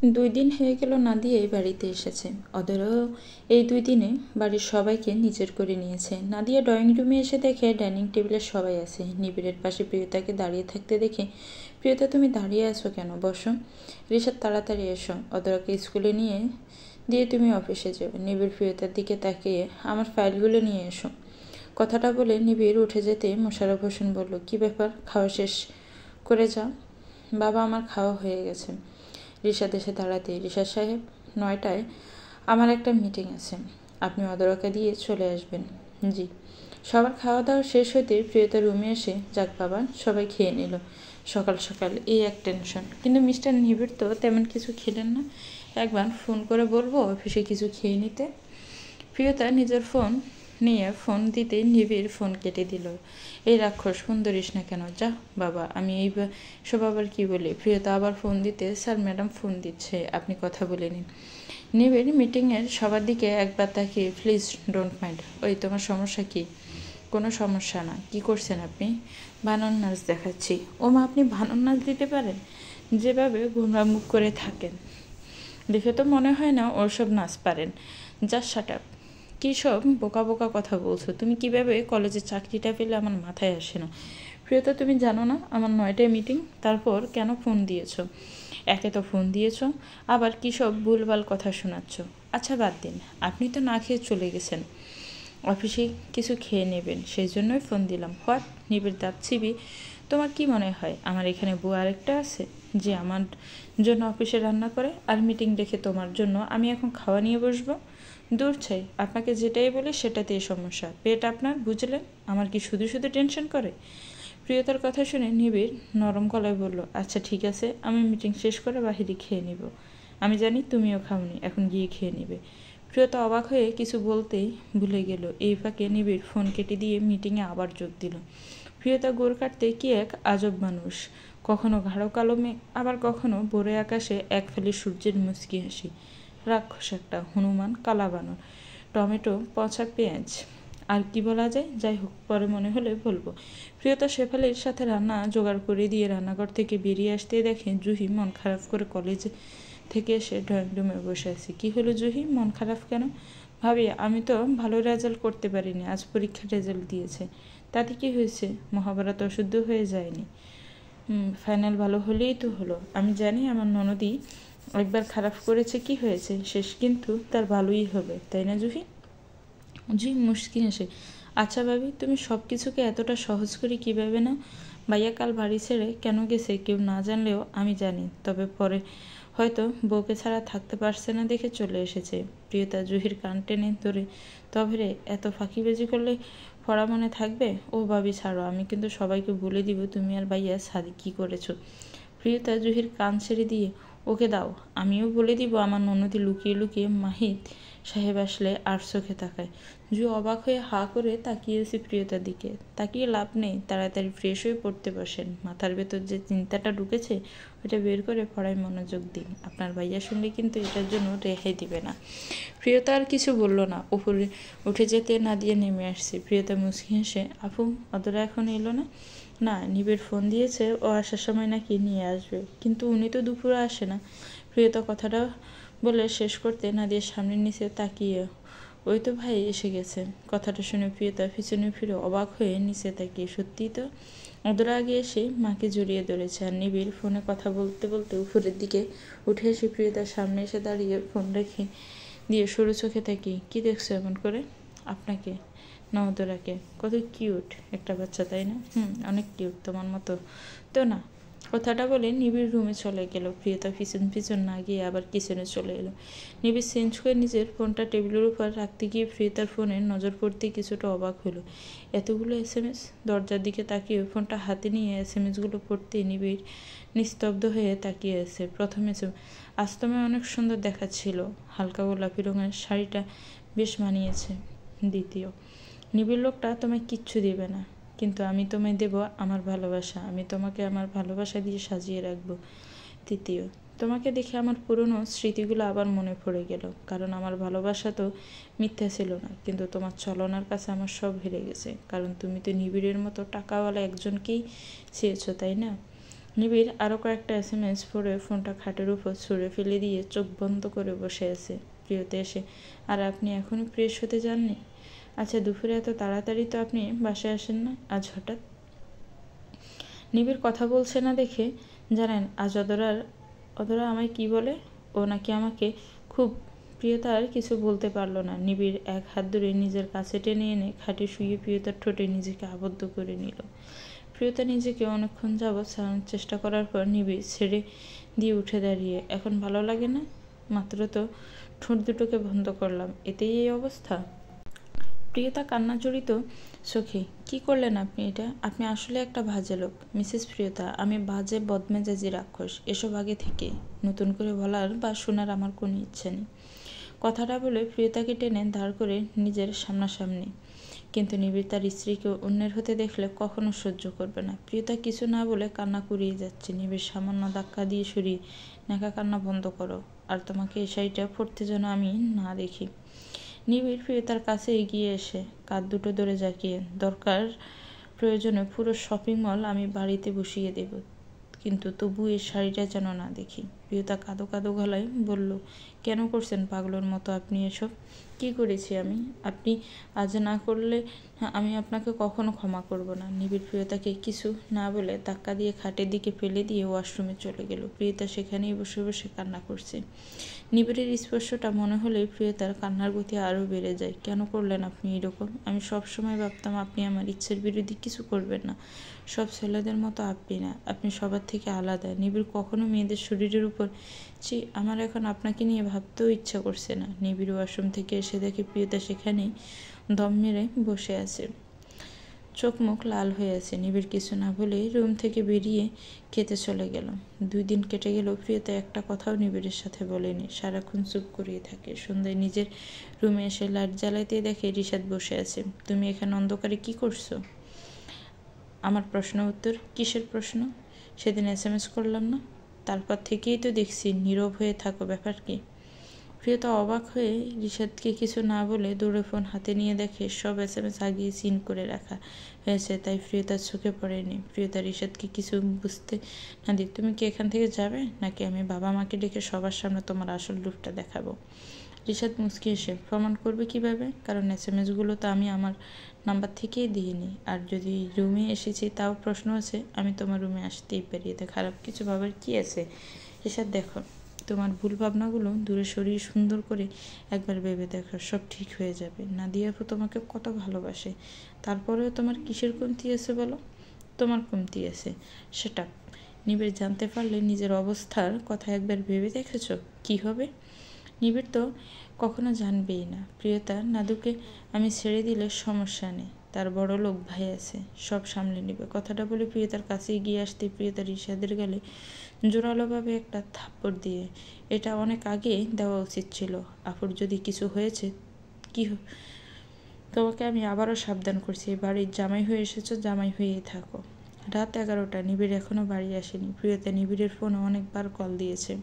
2 দিন হয়ে গেল নাদিয়া এই বাড়িতে এসেছে। ওদেরও এই 2 দিনে বাড়ির সবাইকে নিজের করে নিয়েছে। নাদিয়া ড্রয়িং রুমে এসে দেখে ডাইনিং টেবিলে সবাই আছে। নিবিড়ের পাশে প্রিয়তাকে দাঁড়িয়ে থাকতে দেখে, প্রিয়তা তুমি দাঁড়িয়ে আছো কেন, বসো। রিশাদ তাড়াতাড়ি এসো, ওদেরকে স্কুলে নিয়ে দিয়ে তুমি অফিসে যাবে। নিবিড় প্রিয়তার দিকে তাকিয়ে, আমার ফাইলগুলো নিয়ে এসো। কথাটা বলে নিবিড় উঠে যেতে মোশাররফ হোসেন বলল, কি ব্যাপার, খাওয়া শেষ করে যাও। বাবা, আমার খাওয়া হয়ে গেছে। রিশাদ এসে দাঁড়াতে, রিশাদ সাহেব, 9টায় আমার একটা মিটিং আছে, আপনি অদরকা দিয়ে চলে আসবেন। জি। সবার খাওয়া দাওয়া শেষ হতে প্রিয়তা রুমে এসে, যাক বাবা, সবাই খেয়ে নিল। সকাল সকাল এই এক টেনশন। কিন্তু মিস্টার নিবিড় তো তেমন কিছু খেলেন না। একবার ফোন করে বলবো অফিসে কিছু খেয়ে নিতে। প্রিয়তা নিজের ফোন নিয়ে ফোন দিতে নিবিড় ফোন কেটে দিল। এই রাক্ষস, ফোন ধরিস না কেন, যা বাবা, আমি এই সব আবার কি বলি। প্রিয়তা আবার ফোন দিতে, স্যার ম্যাডাম ফোন দিচ্ছে, আপনি কথা বলে নিন। নিবিড় মিটিংয়ের সবার দিকে একবার তাকিয়ে, প্লিজ ডোন্ট মাইন্ড। ওই, তোমার সমস্যা কি? কোনো সমস্যা না। কি করছেন আপনি? বানর নাচ দেখাচ্ছি। ও মা, আপনি বানর নাচ দিতে পারেন? যেভাবে গোমরা মুখ করে থাকেন দেখে তো মনে হয় না ওসব নাচ পারেন। Just shut up. কী সব বোকা বোকা কথা বলছো? তুমি কিভাবে কলেজে চাকরিটা পেলে আমার মাথায় আসে না। প্রিয়তা, তুমি জানো না আমার 9টায় মিটিং? তারপর কেন ফোন দিয়েছো? একে তো ফোন দিয়েছো, আবার কী সব ভুলভাল কথা শোনাচ্ছ। আচ্ছা বাদ দিন, আপনি তো না খেয়ে চলে গেছেন, অফিসে কিছু খেয়ে নেবেন, সেই জন্যই ফোন দিলাম। হোয়াট? নিবিড় দাঁত চিবি, তোমার কি মনে হয় আমার এখানে বউ আরেকটা আছে যে আমার জন্য অফিসে রান্না করে আর মিটিং রেখে তোমার জন্য আমি এখন খাওয়া নিয়ে বসবো? দূর চাই, আপনাকে যেটাই বলি সেটাতেই সমস্যা। পেট আপনার, বুঝলেন? আমার কি শুধু শুধু টেনশন করে? প্রিয়তার কথা শুনে নিবিড় নরম গলায় বলল, আচ্ছা ঠিক আছে, আমি মিটিং শেষ করে বাহিরে খেয়ে নিব। আমি জানি তুমিও খাওনি, এখন গিয়ে খেয়ে নিবে। প্রিয়তা অবাক হয়ে কিছু বলতেই ভুলে গেল। এই ফাঁকে নিবিড় ফোন কেটে দিয়ে মিটিংয়ে আবার যোগ দিল। প্রিয়তা গোর কাটতে কি এক আজব মানুষ, কখনো গাঢ় কালো মেঘ, আবার কখনো ভোরে আকাশে এক ফালি সূর্যের মুচকি হাসি। রাক্ষস একটা, হনুমান, কালা বানর, টমেটো, পচা পেঁয়াজ, আর কি বলা যায়। যাই হোক, পরে মনে হলে বলবো। প্রিয়তা শেফালির সাথে রান্না জোগাড় করে দিয়ে রান্নাঘর থেকে বেরিয়ে আসতে দেখে জুহি মন খারাপ করে কলেজ থেকে এসে ড্রয়িং রুমে বসে আছে। কি হলো জুহি, মন খারাপ কেন? ভাবি, আমি তো ভালো রেজাল্ট করতে পারিনি, আজ পরীক্ষার রেজাল্ট দিয়েছে। তাতে কি হয়েছে? মহাভারত অশুদ্ধ হয়ে যায়নি। ফাইনাল ভালো হলেই তো হলো। আমি জানি আমার ননদী একবার খারাপ করেছে, কি হয়েছে, শেষ কিন্তু তার ভালোই হবে, তাই না জুহি? জুহি মুশকি হেসে, আচ্ছা ভাবি, তুমি সব কিছুকে এতটা সহজ করে কীভাবে নাও? ভাইয়া কাল বাড়ি ছেড়ে কেন গেছে কেউ না জানলেও আমি জানি, তবে পরে হয়তো বউকে ছাড়া থাকতে পারছে না দেখে চলে এসেছে। প্রিয়তা জুহির কান টেনে ধরে, তবে রে, এত ফাঁকিবাজি করলে পড়া মনে থাকবে? ও ভাবি ছাড়ো, আমি কিন্তু সবাইকে বলে দিব তুমি আর ভাইয়া সাদি কী করেছো। প্রিয়তা জুহির কান ছেড়ে দিয়ে, ওকে দাও, আমিও বলে দিব আমার ননদী লুকিয়ে লুকিয়ে মাহিত সাহেব আসলে আর চোখে তাকায়। জুহি অবাক হয়ে হা করে তাকিয়েছে প্রিয়তার দিকে। তাকিয়ে লাভ নেই, তাড়াতাড়ি ফ্রেশ হয়ে পড়তে বসেন। মাথার ভেতর যে চিন্তাটা ঢুকেছে ওটা বের করে পড়ায় মনোযোগ দিন। আপনার ভাইয়া শুনলে কিন্তু এটার জন্য রেহাই দিবে না। প্রিয়তা আর কিছু বলল না। উপরে উঠে যেতে নাদিয়া নেমে আসছে। প্রিয়তা মুচকি হেসে, আপু অতটা এখন এলো না? না, নিবিড় ফোন দিয়েছে, ও আসার সময় নাকি নিয়ে আসবে, কিন্তু উনি তো দুপুরে আসে না। প্রিয়তা কথাটা বলে শেষ করতে নাদিয়ার সামনে নিচে তাকিয়ে, ওই তো ভাই এসে গেছে। কথাটা শুনে প্রিয়তা পিছনে ফিরে অবাক হয়ে নিচে তাকিয়ে, সত্যিই তো ওদের আগে এসে মাকে জড়িয়ে ধরেছে। আর নিবিড় ফোনে কথা বলতে বলতে উপরের দিকে উঠে এসে প্রিয়তার সামনে এসে দাঁড়িয়ে ফোন রেখে দিয়ে সরু চোখে তাকিয়ে, কি দেখছো এমন করে? আপনাকে না ওদেরাকে। কত কিউট একটা বাচ্চা, তাই না? অনেক কিউট, তোমার মতো তো না। কথাটা বলে নিবিড় রুমে চলে গেল। প্রিয়তা পিছন পিছন না গিয়ে আবার কিচেনে চলে এলো। নিবিড় চেঞ্জ করে নিজের ফোনটা টেবিলের উপর রাখতে গিয়ে প্রিয়তার ফোনে নজর পড়তে কিছুটা অবাক হলো। এতগুলো SMS। দরজার দিকে তাকিয়ে ফোনটা হাতে নিয়ে SMS-গুলো পড়তে নিবিড় নিস্তব্ধ হয়ে তাকিয়ে আছে। প্রথম SMS, আজ তোমায় অনেক সুন্দর দেখাচ্ছিল, হালকা গোলাপি রঙের শাড়িটা বেশ মানিয়েছে। দ্বিতীয়, নিবিড় লোকটা তোমায় কিচ্ছু দেবে না, কিন্তু আমি তোমায় দেব আমার ভালোবাসা, আমি তোমাকে আমার ভালোবাসা দিয়ে সাজিয়ে রাখবো। তৃতীয়, তোমাকে দেখে আমার পুরনো স্মৃতিগুলো আবার মনে পড়ে গেল, কারণ আমার ভালোবাসা তো মিথ্যা ছিল না, কিন্তু তোমার ছলনার কাছে আমার সব হেরে গেছে, কারণ তুমি তো নিবিড়ের মতো টাকাওয়ালা একজনকেই চেয়েছো, তাই না? নিবিড় আরও কয়েকটা SMS পড়ে ফোনটা খাটের উপর ছুঁড়ে ফেলে দিয়ে চোখ বন্ধ করে বসে আছে। প্রিয়তা এসে, আর আপনি এখনই ফ্রেশ হতে যাননি? আচ্ছা, দুপুরে এত তাড়াতাড়ি তো আপনি বাসায় আসেন না, আজ হঠাৎ? নিবিড় কথা বলছে না দেখে জানেন আজ অদরা আমায় কি বলে। ও নাকি আমাকে খুব। প্রিয়তা আর কিছু বলতে পারল না। নিবিড় এক হাত ধরে নিজের কাছে টেনে এনে খাটে শুয়ে প্রিয়তার ঠোঁটে নিজেকে আবদ্ধ করে নিল। প্রিয়তা নিজেকে অনেকক্ষণ যাবৎ ছাড়ানোর চেষ্টা করার পর নিবিড় ছেড়ে দিয়ে উঠে দাঁড়িয়ে, এখন ভালো লাগে না? মাত্র তো ঠোঁট দুটোকে বন্ধ করলাম, এতেই এই অবস্থা? প্রিয়তা কান্না জড়িত চোখে, কি করলেন আপনি এটা? আপনি আসলে একটা বাজে লোক। মিসেস প্রিয়তা, আমি বাজে বদমেজাজি রাক্ষস, এসব আগে থেকে নতুন করে বলার বা শোনার আমার কোনো ইচ্ছে নেই। কথাটা বলে প্রিয়তাকে টেনে দাঁড় করে নিজের সামনাসামনি। কিন্তু নিবিড় তার স্ত্রীকে অন্যের হতে দেখলে কখনো সহ্য করবে না। প্রিয়তা কিছু না বলে কান্না কুড়িয়ে যাচ্ছে। নিবিড় সামান্য ধাক্কা দিয়ে সরিয়ে, নাকা কান্না বন্ধ করো, আর তোমাকে এই শাড়িটা পরতে যেন আমি না দেখি। নিবিড় প্রিয়তার কাছে এগিয়ে এসে কাঁধ দুটো ধরে জাঁকিয়ে, দরকার প্রয়োজনে পুরো শপিং মল আমি বাড়িতে বসিয়ে দেব, কিন্তু তবু এই শাড়িটা যেন না দেখি। প্রিয়তা কাঁদো কাঁদো গলায় বলল, কেন করছেন পাগলের মতো আপনি এসব? কি করেছি আমি? আপনি আজ না করলে আমি আপনাকে কখনো ক্ষমা করব না। নিবিড় প্রিয়তাকে কিছু না বলে ধাক্কা দিয়ে খাটের দিকে ফেলে দিয়ে ওয়াশরুমে চলে গেল। প্রিয়তা সেখানেই বসে বসে কান্না করছে। নিবিড়ের স্পর্শটা মনে হলেই প্রিয়তার কান্নার গতি আরও বেড়ে যায়। কেন করলেন আপনি এরকম? আমি সব সময় ভাবতাম আপনি আমার ইচ্ছের বিরোধী কিছু করবেন না। সব ছেলেদের মতো আপনি না, আপনি সবার থেকে আলাদা। নিবিড় কখনো মেয়েদের শরীরের উপর, ছি, আমার এখন আপনাকে নিয়ে ভাবতেও ইচ্ছা করছে না। নিবিড় ওয়াশরুম থেকে এসে দেখে প্রিয়তা সেখানেই দম মেরে বসে আছে, চোখ মুখ লাল হয়ে আছে। নিবিড় কিছু না বলেই রুম থেকে বেরিয়ে খেতে চলে গেল। 2 দিন কেটে গেলেও প্রিয়তা একটা কথাও নিবিড়ের সাথে বলেনি, সারাক্ষণ চুপ করিয়ে থাকে। সন্ধ্যায় নিজের রুমে এসে লাইট জ্বালাইতে দেখে রিশাদ বসে আছে। তুমি এখানে অন্ধকারে কি করছো? আমার প্রশ্ন উত্তর? কিসের প্রশ্ন? সেদিন SMS করলাম না, তারপর থেকেই তো দেখছি নীরব হয়ে থাকো, ব্যাপার কি? প্রিয়তা অবাক হয়ে রিশাদকে কিছু না বলে দৌড়ে ফোন হাতে নিয়ে দেখে সব SMS আগিয়ে সিন করে রাখা হয়েছে, তাই প্রিয়তার চোখে পড়েনি। প্রিয়তা রিশাদকে কিছু বুঝতে না দিয়ে, তুমি কি এখান থেকে যাবে, নাকি আমি বাবা মাকে ডেকে সবার সামনে তোমার আসল রূপটা দেখাবো? রিশাদ মুচকি এসে, প্রমাণ করবে কিভাবে? কারণ SMSগুলো তো আমি আমার নাম্বার থেকেই দিইনি, আর যদি রুমে এসেছি তাও প্রশ্ন আছে। আমি তোমার রুমে আসতেই পারি, এতে খারাপ কিছু ভাবার কি আছে? রিশাদ, দেখো, তোমার ভুল ভাবনাগুলো দূরে সরিয়ে সুন্দর করে একবার ভেবে দেখো, সব ঠিক হয়ে যাবে। নাদিয়া আপু তোমাকে কত ভালোবাসে, তারপরেও তোমার কিসের কমতি আছে বলো? তোমার কমতি আছে, সেটা নিবিড় জানতে পারলে নিজের অবস্থার কথা একবার ভেবে দেখেছো কি হবে? নিবিড় তো কখনো জানবেই না। প্রিয়তা নাদুকে আমি ছেড়ে দিলে সমস্যা নেই, তার বড় লোক ভাই আছে, সব সামলে নেবে। কথাটা বলে প্রিয়তার কাছে এগিয়ে আসতে প্রিয়তা রিশাদের গালে জোরালোভাবে একটা থাপ্পড় দিয়ে, এটা অনেক আগে দেওয়া উচিত ছিল। আপুর যদি কিছু হয়েছে কি তোমাকে আমি আবারও সাবধান করছি, বাড়ির জামাই হয়ে এসেছো, জামাই হয়েই থাকো। রাত 11টা, নিবিড় এখনও বাড়ি আসেনি। প্রিয়তা নিবিড়ের ফোনে অনেকবার কল দিয়েছে,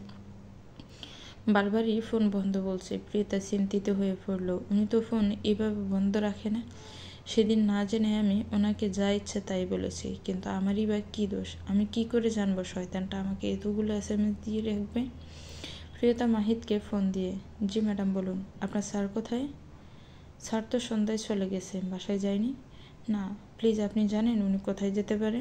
বারবারই ফোন বন্ধ বলছে। প্রিয়তা চিন্তিত হয়ে পড়ল, উনি তো ফোন এভাবে বন্ধ রাখে না। সেদিন না জেনে আমি ওনাকে যা ইচ্ছে তাই বলেছি, কিন্তু আমারই বা কী দোষ? আমি কি করে জানবো শয়তানটা আমাকে এতগুলো SMS দিয়ে রাখবে? প্রিয়তা মাহিদকে ফোন দিয়ে, জি ম্যাডাম বলুন, আপনার স্যার কোথায়? স্যার তো সন্ধ্যায় চলে গেছে, বাসায় যায়নি। না, প্লিজ আপনি জানেন উনি কোথায় যেতে পারে?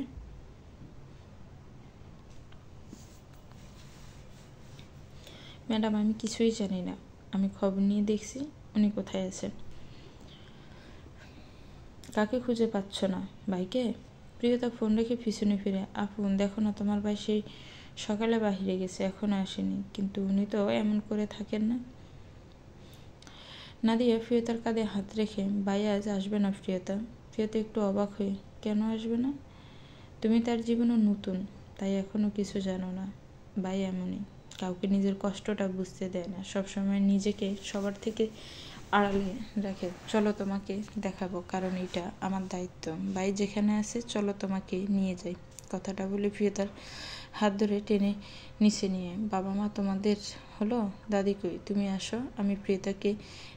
ম্যাডাম, আমি কিছুই জানি না, আমি খবর নিয়ে দেখছি উনি কোথায় আছেন। কাকে খুঁজে পাচ্ছ না? ভাইকে? প্রিয়তা ফোন রেখে পিছনে ফিরে, আপু দেখো না, তোমার ভাই সেই সকালে বাহিরে গেছে, এখনো আসেনি। কিন্তু উনি তো এমন করে থাকেন না। নাদিয়া প্রিয়তার কাঁধে হাত রেখে, ভাই আজ আসবে না প্রিয়তা। প্রিয়তা একটু অবাক হয়ে, কেন আসবে না? তুমি তার জীবনে নতুন, তাই এখনো কিছু জানো না। ভাই এমনই, কাউকে নিজের কষ্টটা বুঝতে দেয় না, সবসময় নিজেকে সবার থেকে আড়ালে রাখে। চলো তোমাকে দেখাবো, কারণ এটা আমার দায়িত্ব। ভাই যেখানে আছে চলো তোমাকে নিয়ে যাই। কথাটা বলে প্রিয়তার হাত ধরে টেনে নিচে নিয়ে। বাবা মা তোমাদের হলো? দাদি কই? তুমি আসো। আমি প্রিয়তাকে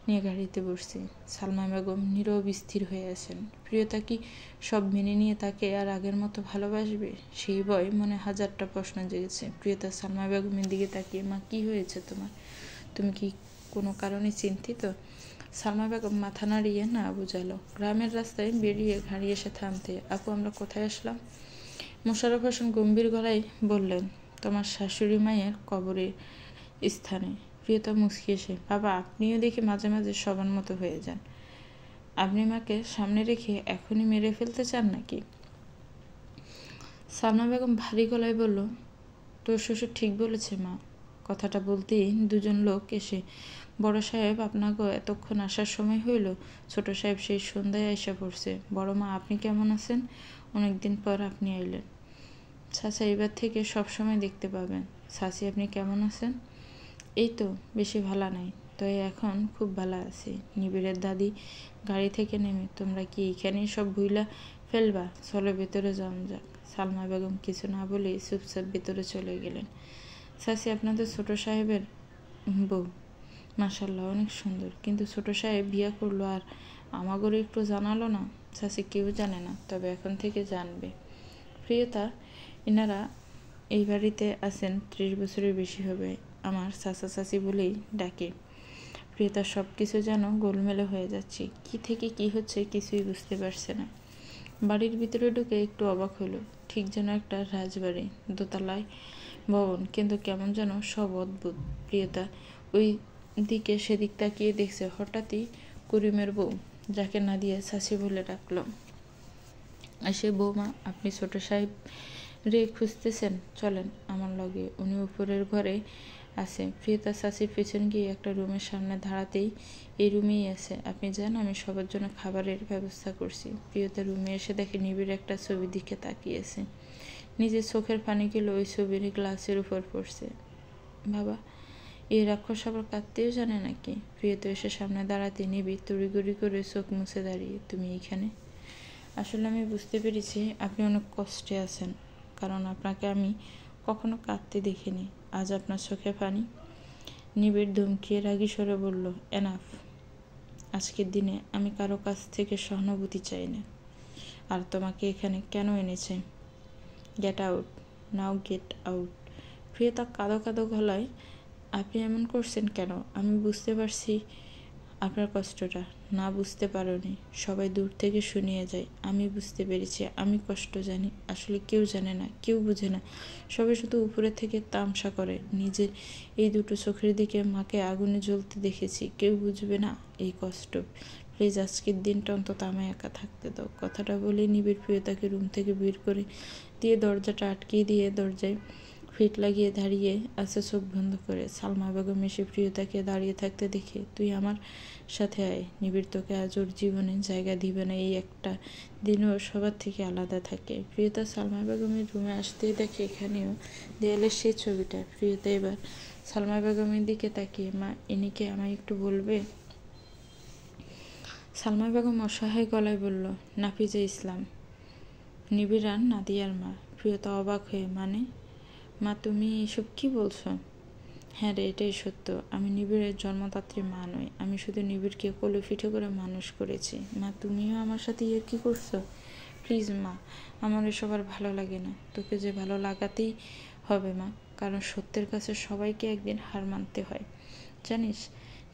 নিয়ে গাড়িতে বসছি। সালমা বেগম নীরব স্থির হয়ে আছেন। প্রিয়তা কি সব মেনে নিয়ে তাকে আর আগের মতো ভালোবাসবে? সেই ভয় মনে হাজারটা প্রশ্ন জেগেছে। প্রিয়তা সালমা বেগমের দিকে তাকিয়ে, মা কি হয়েছে তোমার? তুমি কি কোনো কারণে চিন্তিত? সালমা বেগম মাথা নাড়িয়ে না বুঝালো। গ্রামের রাস্তায় বেরিয়ে গাড়ি এসে থামতে, আপু আমরা কোথায় আসলাম? মোশাররফ হোসেন গম্ভীর গলায় বললেন, তোমার শাশুড়ি মায়ের কবরের স্থানে। প্রিয়তা মুচকি এসে, বাবা আপনিও দেখি মাঝে মাঝে সবার মতো হয়ে যান। আপনি মাকে সামনে রেখে এখনই মেরে ফেলতে চান নাকি? সালমা বেগম ভারী গলায় বলল, তোর শ্বশুর ঠিক বলেছে মা। কথাটা বলতেই দুজন লোক এসে, বড় সাহেব আপনাকেও এতক্ষণ আসার সময় হইল? ছোট সাহেব সেই সন্ধ্যায় আইসা পড়ছে। বড় মা আপনি কেমন আছেন? অনেকদিন পর আপনি আইলেন। চাচা এবার থেকে সব সময় দেখতে পাবেন। চাচি আপনি কেমন আছেন? এই তো বেশি ভালো নাই, তবে এখন খুব ভালো আছি। নিবিড়ের দাদি গাড়ি থেকে নেমে, তোমরা কি এইখানেই সব ভুইলা ফেলবা? চলো ভেতরে যাওয়া যাক। সালমা বেগম কিছু না বলেই চুপচাপ ভেতরে চলে গেলেন। চাচি আপনাদের ছোট সাহেবের বউ মাশাআল্লাহ অনেক সুন্দর, কিন্তু ছোট সাহেব বিয়া করলো আর আমাগরে একটু জানালো না? চাচি কেউ জানে না, তবে এখন থেকে জানবে। প্রিয়তা, এনারা এই বাড়িতে আছেন 30 বছরের বেশি হবে। আমার চাচা চাচি বলেই ডাকে। প্রিয়তা সব কিছু যেন গোলমেলে হয়ে যাচ্ছে। কি থেকে কি হচ্ছে কিছুই বুঝতে পারছে না। বাড়ির ভিতরে ঢুকে একটু অবাক হলো। ঠিক যেন একটা রাজবাড়ি, দোতলায় ভবন, কিন্তু কেমন যেন সব অদ্ভুত। প্রিয়তা ওই দিকে সেদিক তাকিয়ে দেখছে, হঠাৎই করিমের বউ, যাকে নাদিয়া চাচি বলে ডাকলো, এসে, বৌমা আপনি ছোট সাহেব রে খুঁজতেছেন? চলেন আমার লগে, উনি উপরের ঘরে আছে। প্রিয়তা চাচির পিছন গিয়ে একটা রুমের সামনে দাঁড়াতেই, এই রুমেই আছে, আপনি যান, আমি সবার জন্য খাবারের ব্যবস্থা করছি। প্রিয়তা রুমে এসে দেখে নিবিড় একটা ছবির দিকে তাকিয়েছে। নিজের চোখের পানিগুলো ওই ছবির গ্লাসের উপর পড়ছে। বাবা, এই রাক্ষস আবার কাঁদতেও জানে নাকি? প্রিয়তা এসে সামনে দাঁড়াতে নিবিড় তড়িঘড়ি করে চোখ মুছে দাঁড়িয়ে, তুমি এইখানে? আসলে আমি বুঝতে পেরেছি আপনি অনেক কষ্টে আছেন, কারণ আপনাকে আমি কখনো কাঁদতে দেখিনি। আজ আপনার চোখে পানি? নিবিড় ধমকিয়ে রাগী স্বরে বলল, এনাফ। আজকের দিনে আমি কারো কাছ থেকে সহানুভূতি চাই না। আর তোমাকে এখানে কেন এনেছে? Get out now, get out. Priyota কাঁদো কাঁদো গলায়, আপনি এমন করছেন কেন? আমি বুঝতে পারছি আপনার কষ্টটা। না বুঝতে পারোনি, সবাই দূর থেকে শুনিয়ে যায়। আমি বুঝতে পেরেছি, আমি কষ্ট জানি। আসলে কেউ জানে না, কেউ বুঝে না। সবাই শুধু উপরে থেকে তামসা করে। নিজের এই দুটো চোখের দিকে মাকে আগুনে জ্বলতে দেখেছি। কেউ বুঝবে না এই কষ্ট। প্লিজ আজকের দিনটা অন্তত আমায় একা থাকতে দাও। কথাটা বলে নিবিড় প্রিয়তাকে রুম থেকে বের করে দিয়ে দরজাটা আটকিয়ে দিয়ে দরজায় ফিট লাগিয়ে দাঁড়িয়ে আছে চোখ বন্ধ করে। সালমা বেগম এসে প্রিয়তাকে দাঁড়িয়ে থাকতে দেখে, তুই আমার সাথে আয়। নিবিড় তোকে আজ ওর জীবনে জায়গা দিবে না, এই একটা দিনও সবার থেকে আলাদা থাকে। প্রিয়তা সালমা বেগমের রুমে আসতেই দেখে এখানেও দেয়ালে সেই ছবিটা। প্রিয়তা এবার সালমা বেগমের দিকে তাকিয়ে, মা ইনিকে আমায় একটু বলবে? সালমা বেগম অসহায় গলায় বলল, নাফিজা ইসলাম, নিবিড় আর নাদিয়ার মা। প্রিয়তা অবাক হয়ে, মানে? মা তুমি এসব কি বলছো? হ্যাঁ রে, এটাই সত্য। আমি নিবিড়ের জন্মদাত্রী মা নই। আমি শুধু নিবিড়কে কোলে পিঠে করে মানুষ করেছি। মা তুমিও আমার সাথে কি করছো? প্লিজ মা, আমার এসব আর ভালো লাগে না। তোকে যে ভালো লাগাতেই হবে মা, কারণ সত্যের কাছে সবাইকে একদিন হার মানতে হয়। জানিস,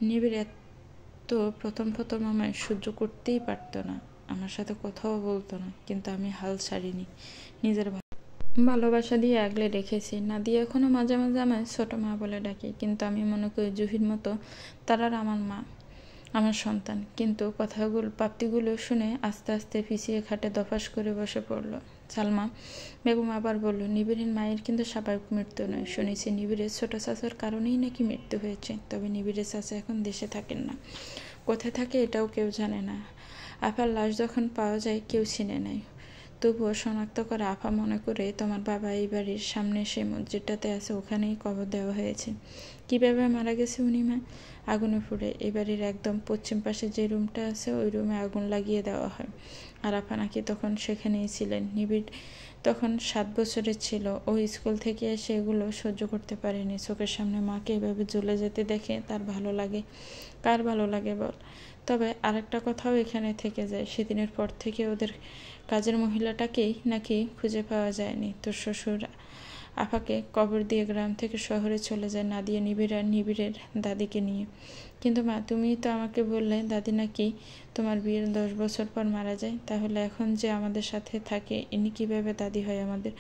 নিবিড় এত প্রথম প্রথম আমায় সহ্য করতেই পারতো না, আমার সাথে কথাও বলতো না, কিন্তু আমি হাল ছাড়িনি। নিজের ভালোবাসা দিয়ে আগলে রেখেছি। নাদিয়া এখনও মাঝে মাঝে আমায় ছোট মা বলে ডাকে, কিন্তু আমি মনে করি জুহির মতো তারার আমার মা, আমার সন্তান। কিন্তু কথাগুলো পাপ্তিগুলো শুনে আস্তে আস্তে পিছিয়ে খাটে দফাস করে বসে পড়ল। সালমা বেগম আবার বলল, নিবিড়ের মায়ের কিন্তু স্বাভাবিক মৃত্যু নয়। শুনেছি নিবিড়ের ছোট চাচার কারণেই নাকি মৃত্যু হয়েছে। তবে নিবিড়ের চাচা এখন দেশে থাকেন না, কোথায় থাকে এটাও কেউ জানে না। আপার লাশ যখন পাওয়া যায় কেউ চিনে নেয়। তো তবুও শনাক্ত করে আফা মনে করে তোমার বাবা এই বাড়ির সামনে সে মসজিদটাতে আছে, ওখানেই কবর দেওয়া হয়েছে। কিভাবে মারা গেছে উনি? মা আগুনে পুড়ে। এই বাড়ির একদম পশ্চিম পাশে যে রুমটা আছে ওই রুমে আগুন লাগিয়ে দেওয়া হয়। আর আফা নাকি তখন সেখানেই ছিলেন। নিবিড় তখন 7 বছরের ছিল। ও স্কুল থেকে এসে এগুলো সহ্য করতে পারেনি। চোখের সামনে মাকে এভাবে জ্বলে যেতে দেখে তার ভালো লাগে। কার ভালো লাগে বল? তবে আরেকটা কথাও এখানে থেকে যায়, সেদিনের পর থেকে ওদের কাজের মহিলাটাকেই নাকি খুঁজে পাওয়া যায়নি। তোর শ্বশুর আফাকে কবর দিয়ে গ্রাম থেকে শহরে চলে যায় নাদিয়া নিবিড় আর নিবিড়ের দাদিকে নিয়ে। কিন্তু মা, তুমি তো আমাকে বললে দাদি নাকি তোমার বিয়ের 10 বছর পর মারা যায়। তাহলে এখন যে আমাদের সাথে থাকে ইনি কিভাবে দাদি হয় আমাদের?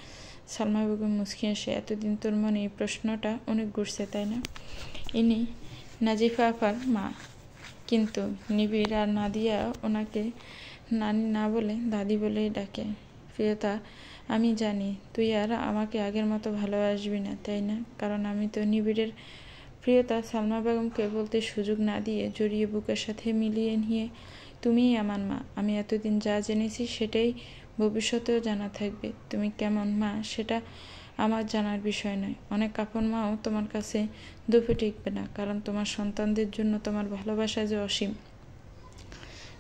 সালমা বেগম মুচকি এসে, এতদিন তোর মনে এই প্রশ্নটা অনেক ঘুরছে তাই না? ইনি নাজিফা আপার মা, কিন্তু নিবিড় আর নাদিয়া ওনাকে নানি না বলে দাদি বলেই ডাকে। প্রিয়তা, আমি জানি তুই আর আমাকে আগের মতো ভালোবাসবি না, তাই না? কারণ আমি তো নিবিড়ের। প্রিয়তা সালমা বেগমকে বলতে সুযোগ না দিয়ে জড়িয়ে বুকের সাথে মিলিয়ে নিয়ে, তুমিই আমার মা। আমি এতদিন যা জেনেছি সেটাই ভবিষ্যতেও জানা থাকবে। তুমি কেমন মা সেটা আমার জানার বিষয় নয়। অনেক আপন মাও তোমার কাছে দুপে টিকবে না, কারণ তোমার সন্তানদের জন্য তোমার ভালোবাসা যে অসীম।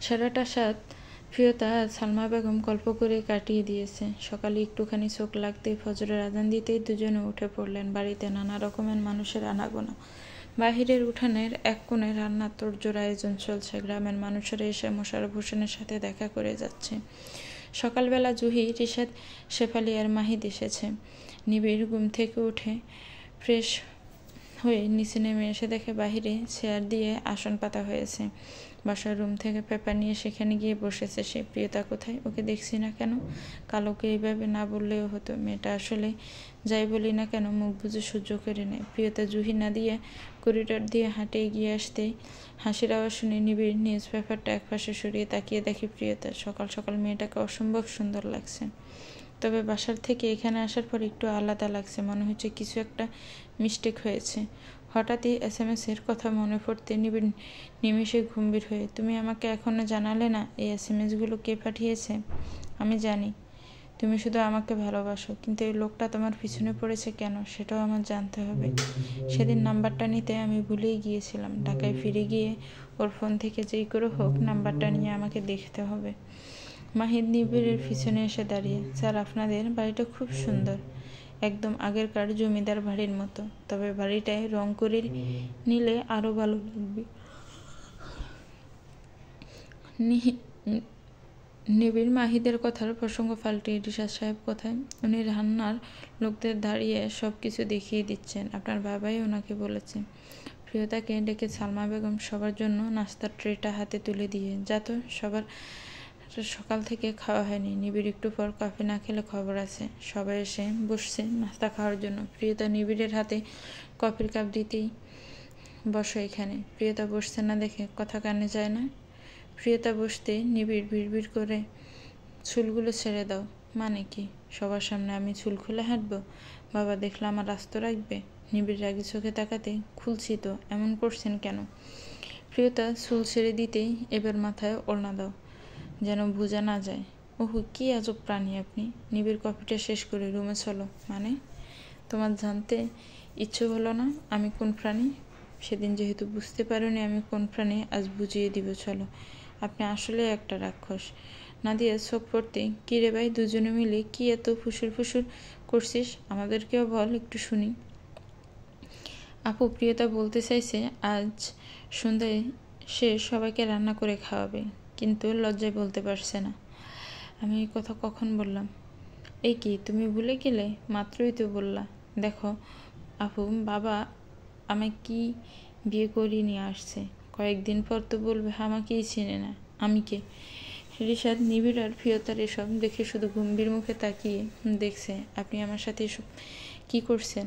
সারাটা সাত প্রিয়তা আর সালমা বেগম গল্প করে কাটিয়ে দিয়েছে। সকালে একটুখানি চোখ লাগতেই ফজরের আজান দিতেই দুজনে উঠে পড়লেন। বাড়িতে নানা রকমের মানুষের আনাগোনা। বাহিরের উঠানের এক কোণে রান্নার তোড়জোড় আয়োজন চলছে। গ্রামের মানুষেরা এসে মোশাররফ হোসেনের সাথে দেখা করে যাচ্ছে। সকালবেলা জুহি, রিশাদ, শেফালি আর মাহিদ এসেছে। নিবিড় ঘুম থেকে উঠে ফ্রেশ হয়ে নিচে নেমে এসে দেখে বাহিরে চেয়ার দিয়ে আসন পাতা হয়েছে। বাসার রুম থেকে পেপার নিয়ে সেখানে গিয়ে বসেছে সে। প্রিয়তা কোথায়? ওকে দেখছি না কেন? কালোকে এইভাবে না বললেও হতো। মেয়েটা আসলে যাই বলি না কেন মুখ বুঝে সহ্য করে নেয়। প্রিয়তা জুহি না দিয়ে করিডোর দিয়ে হাঁটে এগিয়ে আসতেই হাসির আওয়াজ শুনে নিবিড় নিউজ পেপারটা একপাশে সরিয়ে তাকিয়ে দেখি প্রিয়তা। সকাল সকাল মেয়েটাকে অসম্ভব সুন্দর লাগছে, তবে বাসার থেকে এখানে আসার পর একটু আলাদা লাগছে। মনে হচ্ছে কিছু একটা মিস্টেক হয়েছে। হঠাৎই SMS-এর কথা মনে পড়তে নিবিড় নিমেষে গম্ভীর হয়ে, তুমি আমাকে এখনো জানালে না এই SMS-গুলো কে পাঠিয়েছে? আমি জানি তুমি শুধু আমাকে ভালোবাসো, কিন্তু এই লোকটা তোমার পিছনে পড়েছে কেন সেটাও আমার জানতে হবে। সেদিন নাম্বারটা নিতে আমি ভুলেই গিয়েছিলাম। ঢাকায় ফিরে গিয়ে ওর ফোন থেকে যেই করে হোক নাম্বারটা নিয়ে আমাকে দেখতে হবে। মাহিদ নিবিড়ের পিছনে এসে দাঁড়িয়ে, স্যার আপনাদের বাড়িটা খুব সুন্দর, একদম আগেরকার জমিদার বাড়ির মতো। তবে বাড়িটায় রং করে নিলে আরো ভালো লাগবে। নিবিড় মাহিদের কথার প্রসঙ্গ পাল্টিয়ে, রিশাদ সাহেব কোথায়? উনি রান্নার লোকদের দাঁড়িয়ে সব কিছু দেখিয়ে দিচ্ছেন। আপনার বাবাই ওনাকে বলেছে। প্রিয়তাকে ডেকে সালমা বেগম সবার জন্য নাস্তার ট্রেটা হাতে তুলে দিয়ে, যা তো সবার সকাল থেকে খাওয়া হয়নি। নিবিড় একটু পর কফি না খেলে খবর আছে। সবাই এসে বসছে নাস্তা খাওয়ার জন্য। প্রিয়তা নিবিড়ের হাতে কফির কাপ দিতেই, বসো এখানে। প্রিয়তা বসছে না দেখে কথা কানে যায় না। প্রিয়তা বসতে নিবিড় বিড়বিড় করে, চুলগুলো ছেড়ে দাও। মানে কি? সবার সামনে আমি চুল খুলে হাঁটবো? বাবা দেখলে আমার আস্ত রাখবে? নিবিড় রাগি চোখে তাকাতে, খুলছি তো, এমন করছেন কেন? প্রিয়তা চুল ছেড়ে দিতেই, এবার মাথায় ওড়না দাও, যেন বোঝা না যায়। ওহো, কি আজব প্রাণী আপনি। নিবিড় কফিটা শেষ করে, রুমে চলো। মানে? তোমার জানতে ইচ্ছে হলো না আমি কোন প্রাণী? সেদিন যেহেতু বুঝতে পারোনি আমি কোন প্রাণী, আজ বুঝিয়ে দিব চলো। আপনি আসলে একটা রাক্ষস। নাদিয়া চোখ পড়তে, কি রে ভাই, দুজনে মিলে কি এত ফুসুর ফুসুর করছিস? আমাদেরকেও বল, একটু শুনি। আপু, প্রিয়তা বলতে চাইছে আজ সন্ধ্যায় সে সবাইকে রান্না করে খাওয়াবে, কিন্তু লজ্জায় বলতে পারছে না। আমি এই কথা কখন বললাম? এই কি, তুমি ভুলে গেলে? মাত্রই তো বললা। দেখো আপু, বাবা আমায় কি বিয়ে করিয়ে নিয়ে আসছে, কয়েকদিন পর তো বলবে আমাকেই চেনে না। আমি কে? রিশাদ নিবিড় আর প্রিয়তার এসব দেখে শুধু গম্ভীর মুখে তাকিয়ে দেখছে। আপনি আমার সাথে এসব কী করছেন?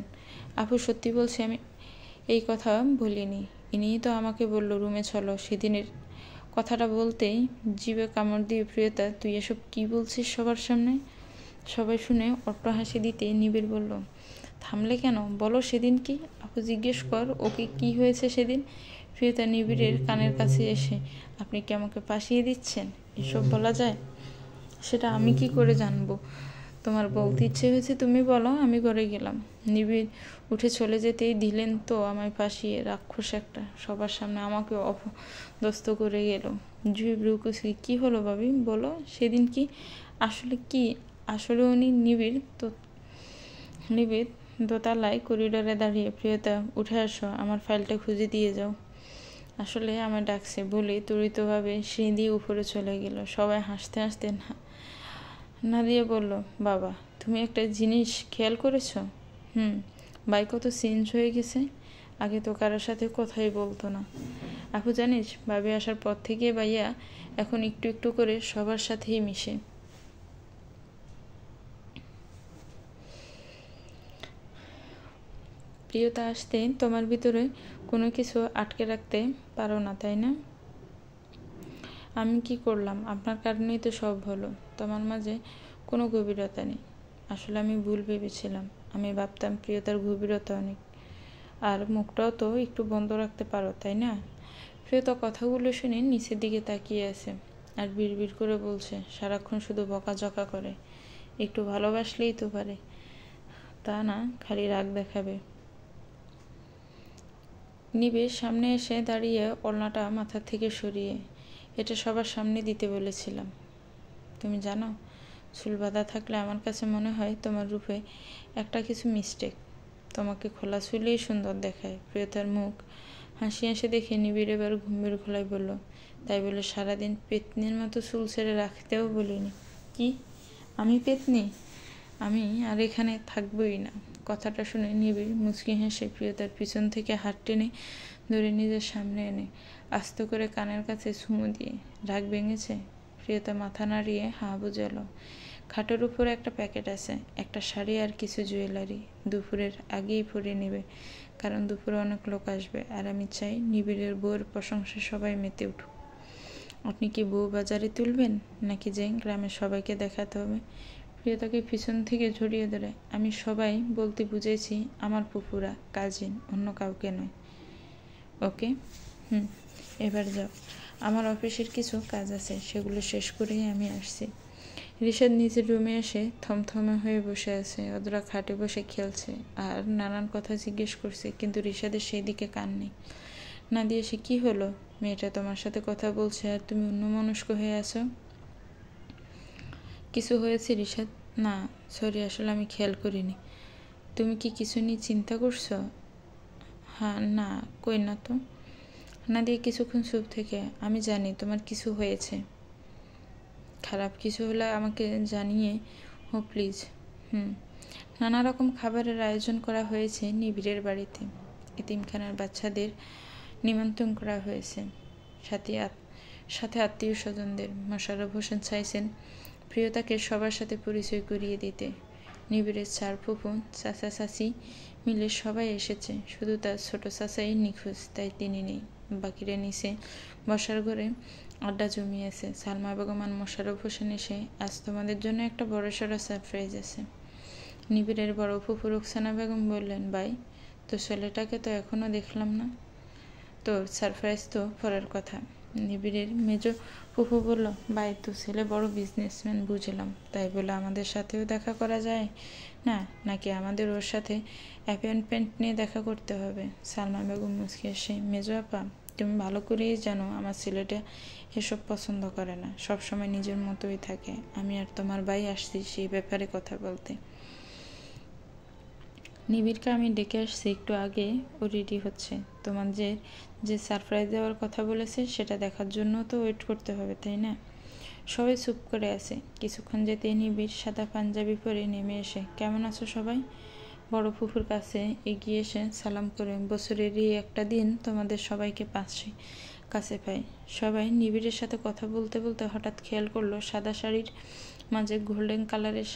আপু সত্যি বলছি, আমি এই কথা বলিনি। ইনিই তো আমাকে বলল রুমে চলো। সেদিনের কথাটা বলতেই জিভে কামড় দিয়ে, প্রিয়তা তুই এসব কি বলছিস সবার সামনে? সবাই শুনে অট্ট হাসি দিতে নিবিড় বলল, থামলে কেন, বলো সেদিন কি? আপু জিজ্ঞেস কর ওকে কি হয়েছে সেদিন। প্রিয়তা নিবিড়ের কানের কাছে এসে, আপনি কি আমাকে ফাঁসিয়ে দিচ্ছেন? এসব বলা যায়? সেটা আমি কি করে জানবো? তোমার বলতে ইচ্ছে হয়েছে তুমি বলো, আমি করে গেলাম। নিবিড় উঠে চলে যেতেই দিলেন তো আমায় ফাঁসিয়ে, রাক্ষস একটা, সবার সামনে আমাকে অপদস্থ করে গেল। জুই ব্রুকুসি, কি হলো ভাবি বলো, সেদিন কি আসলে উনি নিবিড় দোতলায় করিডোরে দাঁড়িয়ে, প্রিয়তা উঠে আসো, আমার ফাইলটা খুঁজে দিয়ে যাও। আসলে আমায় ডাকছে বলে তড়িতভাবে সিঁড়ি দিয়ে উপরে চলে গেল। সবাই হাসতে হাসতে নাদিয়া বলল, বাবা তুমি একটা জিনিস খেয়াল করেছ? ভাই কত চেঞ্জ হয়ে গেছে, আগে তো কারোর সাথে কথাই বলতো না। আপু জানিস, ভাবি আসার পর থেকে ভাইয়া এখন একটু একটু করে সবার সাথেই মিশে। প্রিয়তা আসতে তোমার ভিতরে কোনো কিছু আটকে রাখতে পারো না, তাই না? আমি কি করলাম? আপনার কারণেই তো সব হলো। তোমার মাঝে কোনো গভীরতা নেই। আসলে আমি ভুল ভেবেছিলাম। আমি ভাবতাম প্রিয়তার গভীরতা অনেক। আর মুখটাও তো একটু বন্ধ রাখতে পারো, তাই না? প্রিয়তা কথাগুলো শুনে নিচের দিকে তাকিয়ে আছে আর বিড়বিড় করে বলছে, সারাক্ষণ শুধু বকাঝকা করে, একটু ভালোবাসলেই তো পারে, তা না খালি রাগ দেখাবে। নিবিড় সামনে এসে দাঁড়িয়ে ওড়নাটা মাথা থেকে সরিয়ে, এটা সবার সামনে দিতে বলেছিলাম। তুমি জানো, চুল বাঁধা থাকলে আমার কাছে মনে হয় তোমার রূপে একটা কিছু মিস্টেক। তোমাকে খোলা চুলেই সুন্দর দেখায়। প্রিয়তার মুখ হাসি হাসি দেখে নিবিড় এবার গম্ভীর গলায় বলল, তাই বলে সারাদিন পেতনির মতো চুল ছেড়ে রাখতেও বলিনি। কি? আমি পেতনি? আমি আর এখানে থাকবই না। কথাটা শুনে নিবিড় মুচকি হেসে প্রিয়তার পিছন থেকে হাত টেনে ধরে নিজের সামনে এনে আস্ত করে কানের কাছে চুমু দিয়ে, রাগ ভেঙেছে? প্রিয়তা মাথা নাড়িয়ে হা বুঝালো। খাটের উপরে একটা প্যাকেট আছে, একটা শাড়ি আর কিছু জুয়েলারি। দুপুরের আগেই পরে নেবে, কারণ দুপুরে অনেক লোক আসবে আর আমি চাই নিবিড়ের বউয়ের প্রশংসায় সবাই মেতে উঠুক। আপনি কি বউ বাজারে তুলবেন, নাকি যে গ্রামের সবাইকে দেখাতে হবে? প্রিয়তাকে পিছন থেকে জড়িয়ে ধরে, আমি সবাই বলতে বুঝেছি আমার ফুফুরা, কাজিন, অন্য কাউকে নয়। ওকে, এবার যাও, আমার অফিসের কিছু কাজ আছে, সেগুলো শেষ করেই আমি আসছি। রিশাদ নিজের রুমে এসে থমথমে হয়ে বসে আছে। অদরা খাটে বসে খেলছে আর নানান কথা জিজ্ঞেস করছে, কিন্তু রিশাদের সেই দিকে কান নেই। নাদিয়া, সে কি হলো? মেয়েটা তোমার সাথে কথা বলছে আর তুমি অন্যমনস্ক হয়ে আছো। কিছু হয়েছে রিশাদ? না, সরি, আসলে আমি খেয়াল করিনি। তুমি কি কিছু নিয়ে চিন্তা করছো? হ্যাঁ, না, কই না তো। নাদিয়া কিছুক্ষণ চুপ থেকে, আমি জানি তোমার কিছু হয়েছে। খারাপ কিছু হলে আমাকে জানিয়ে ও প্লিজ। নানা রকম খাবারের আয়োজন করা হয়েছে নিবিড়ের বাড়িতে। এতিমখানার বাচ্চাদের নিমন্ত্রণ করা হয়েছে, সাথে আত্মীয় স্বজনদের। মোশাররফ হোসেন চাইছেন প্রিয়তাকে সবার সাথে পরিচয় করিয়ে দিতে। নিবিড়ের চার ফুফু, চাচা চাচি মিলে সবাই এসেছে, শুধু তার ছোট চাচাই নিখোঁজ, তাই তিনি নেই। বাকিরা নিচে বসার ঘরে আড্ডা জমিয়েছে। সালমা বেগম আর মোশাররফ হোসেন এসে, আজ তোমাদের জন্য একটা বড়সড় সারপ্রাইজ আছে। নিবিড়ের বড় ফুফু রুকসানা বেগম বললেন, ভাই, তো ছেলেটাকে তো এখনো দেখলাম না। তোর সারপ্রাইজ তো পরের কথা। নিবিড়ের মেজো ফুফু বলল, ভাই, তো ছেলে বড় বিজনেসম্যান বুঝলাম, তাই বলে আমাদের সাথেও দেখা করা যায় না, নাকি আমাদের ওর সাথে অ্যাপয়েন্টমেন্ট নিয়ে দেখা করতে হবে? সালমা বেগম মুচকি এসে, মেজো আপা, তুমি ভালো করেই জানো আমার ছেলেটা এসব পছন্দ করে না, সবসময় নিজের মতোই থাকে। আমি আর তোমার ভাই আসছি সেই ব্যাপারে কথা বলতে। নিবিড়কে আমি ডেকে আসছি একটু আগে, ও রেডি হচ্ছে। তোমার যে সারপ্রাইজ দেওয়ার কথা বলেছে সেটা দেখার জন্য তো ওয়েট করতে হবে, তাই না? সবাই চুপ করে আছে। কিছুক্ষণ যেতেই নিবিড় সাদা পাঞ্জাবি পরে নেমে এসে, কেমন আছো সবাই? বড় ফুফুর কাছে এগিয়ে এসে সালাম করে, বছরেরই একটা দিন তোমাদের সবাইকে কাছে পাই। সবাই নিবিড়ের সাথে কথা বলতে বলতে হঠাৎ খেয়াল করলো সাদা শাড়ির মাঝে গোল্ডেন কালারের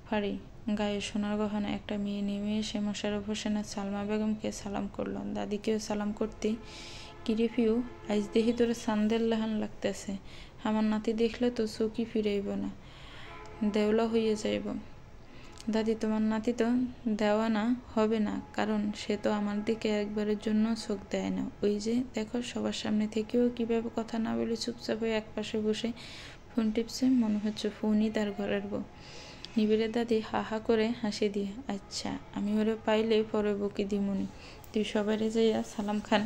ফাড়ি, গায়ে সোনার গহনা একটা মেয়ে নেমে এসে মোশাররফ হোসেন আর সালমা বেগমকে সালাম করলো। দাদিকেও সালাম করতে, কিরে পিউ, আইজ দেখি তোর সান্দের লাহান লাগতেছে। আমার নাতি দেখলে তো চোখই ফিরাইব না, দেওলা হইয়া যাইব। দাদি, তোমার নাতি তো দেওয়ানা হবে না, কারণ সে তো আমার দিকে একবারের জন্য চোখ দেয় না। ওই যে দেখো, সবার সামনে থেকেও কিভাবে কথা না বলে চুপচাপ হয়ে একপাশে বসে ফোন টিপছে, মনে হচ্ছে ফোনই তার ঘরের বউ। নিবিড়ের দাদি হা হা করে হাসি দিয়ে, আচ্ছা আমি ওরে পাইলে পরে বকি দিমুনি, তুই সবাইরে যাইয়া সালাম খান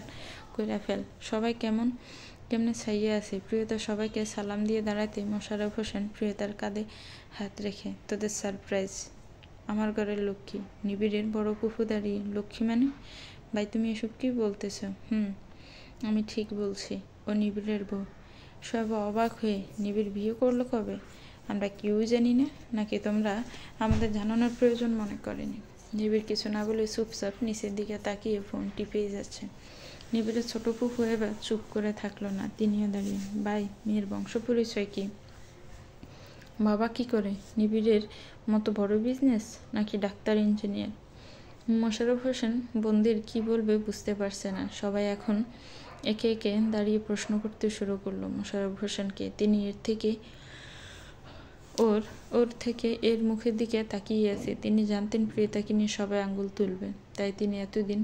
কইরা ফেল। সবাই কেমনে ছাইয়া আছে। প্রিয়তা সবাইকে সালাম দিয়ে দাঁড়াতে মোশাররফ হোসেন প্রিয়তার কাঁধে হাত রেখে, তোদের সারপ্রাইজ, আমার ঘরের লক্ষ্মী। নিবিড়ের বড় ফুফু দাঁড়িয়ে, লক্ষ্মী মানে? ভাই তুমি এসব কি বলতেছ? আমি ঠিক বলছি, ও নিবিড়ের বউ। সব অবাক হয়ে, নিবিড় বিয়ে করলো কবে? আমরা কেউ জানি না, নাকি তোমরা আমাদের জানানোর প্রয়োজন মনে করেনি? নিবিড় কিছু না বলে চুপচাপ নিচের দিকে তাকিয়ে ফোন টিপেই যাচ্ছে। নিবিড়ের ছোট ফুফু এবার চুপ করে থাকলো না, তিনিও দাঁড়িয়ে, ভাই মেয়ের বংশ পরিচয় কি? বাবা কি করে? নিবিড়ের মতো বড় বিজনেস, নাকি ডাক্তার, ইঞ্জিনিয়ার? মোশাররফ হোসেন বন্দির কি বলবে বুঝতে পারছে না। সবাই এখন একে একে দাঁড়িয়ে প্রশ্ন করতে শুরু করলো মোশাররফ হোসেনকে। তিনি ওর থেকে এর মুখের দিকে তাকিয়ে আছে। তিনি জানতেন প্রিয়তাকে নিয়ে সবাই আঙ্গুল তুলবে, তাই তিনি এতদিন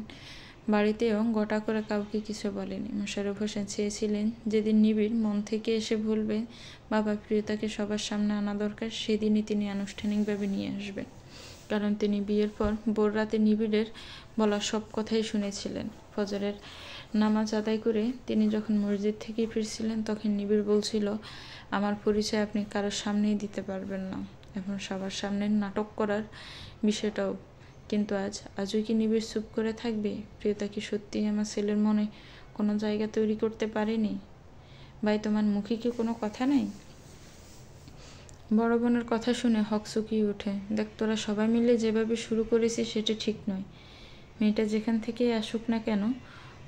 বাড়িতেও গোটা করে কাউকে কিছু বলেনি। মোশাররফ হোসেন চেয়েছিলেন যেদিন নিবিড় মন থেকে এসে বলবে বাবা প্রিয়তাকে সবার সামনে আনা দরকার, সেদিনই তিনি আনুষ্ঠানিকভাবে নিয়ে আসবেন। কারণ তিনি বিয়ের পর ভোর রাতে নিবিড়ের বলা সব কথাই শুনেছিলেন। ফজরের নামাজ আদায় করে তিনি যখন মসজিদ থেকে ফিরছিলেন, তখন নিবিড় বলছিল, আমার পরিচয় আপনি কারোর সামনেই দিতে পারবেন না, এখন সবার সামনে নাটক করার বিষয়টাও। কিন্তু আজও কি নিবিড় চুপ করে থাকবে? প্রিয়তা কি সত্যিই আমার ছেলের মনে কোনো জায়গা তৈরি করতে পারেনি? ভাই তোমার মুখে কি কোনো কথা নেই? বড় বোনের কথা শুনে হক চুকিয়ে ওঠে, দেখ তোরা সবাই মিলে যেভাবে শুরু করেছিস সেটা ঠিক নয়। মেয়েটা যেখান থেকেই আসুক না কেন,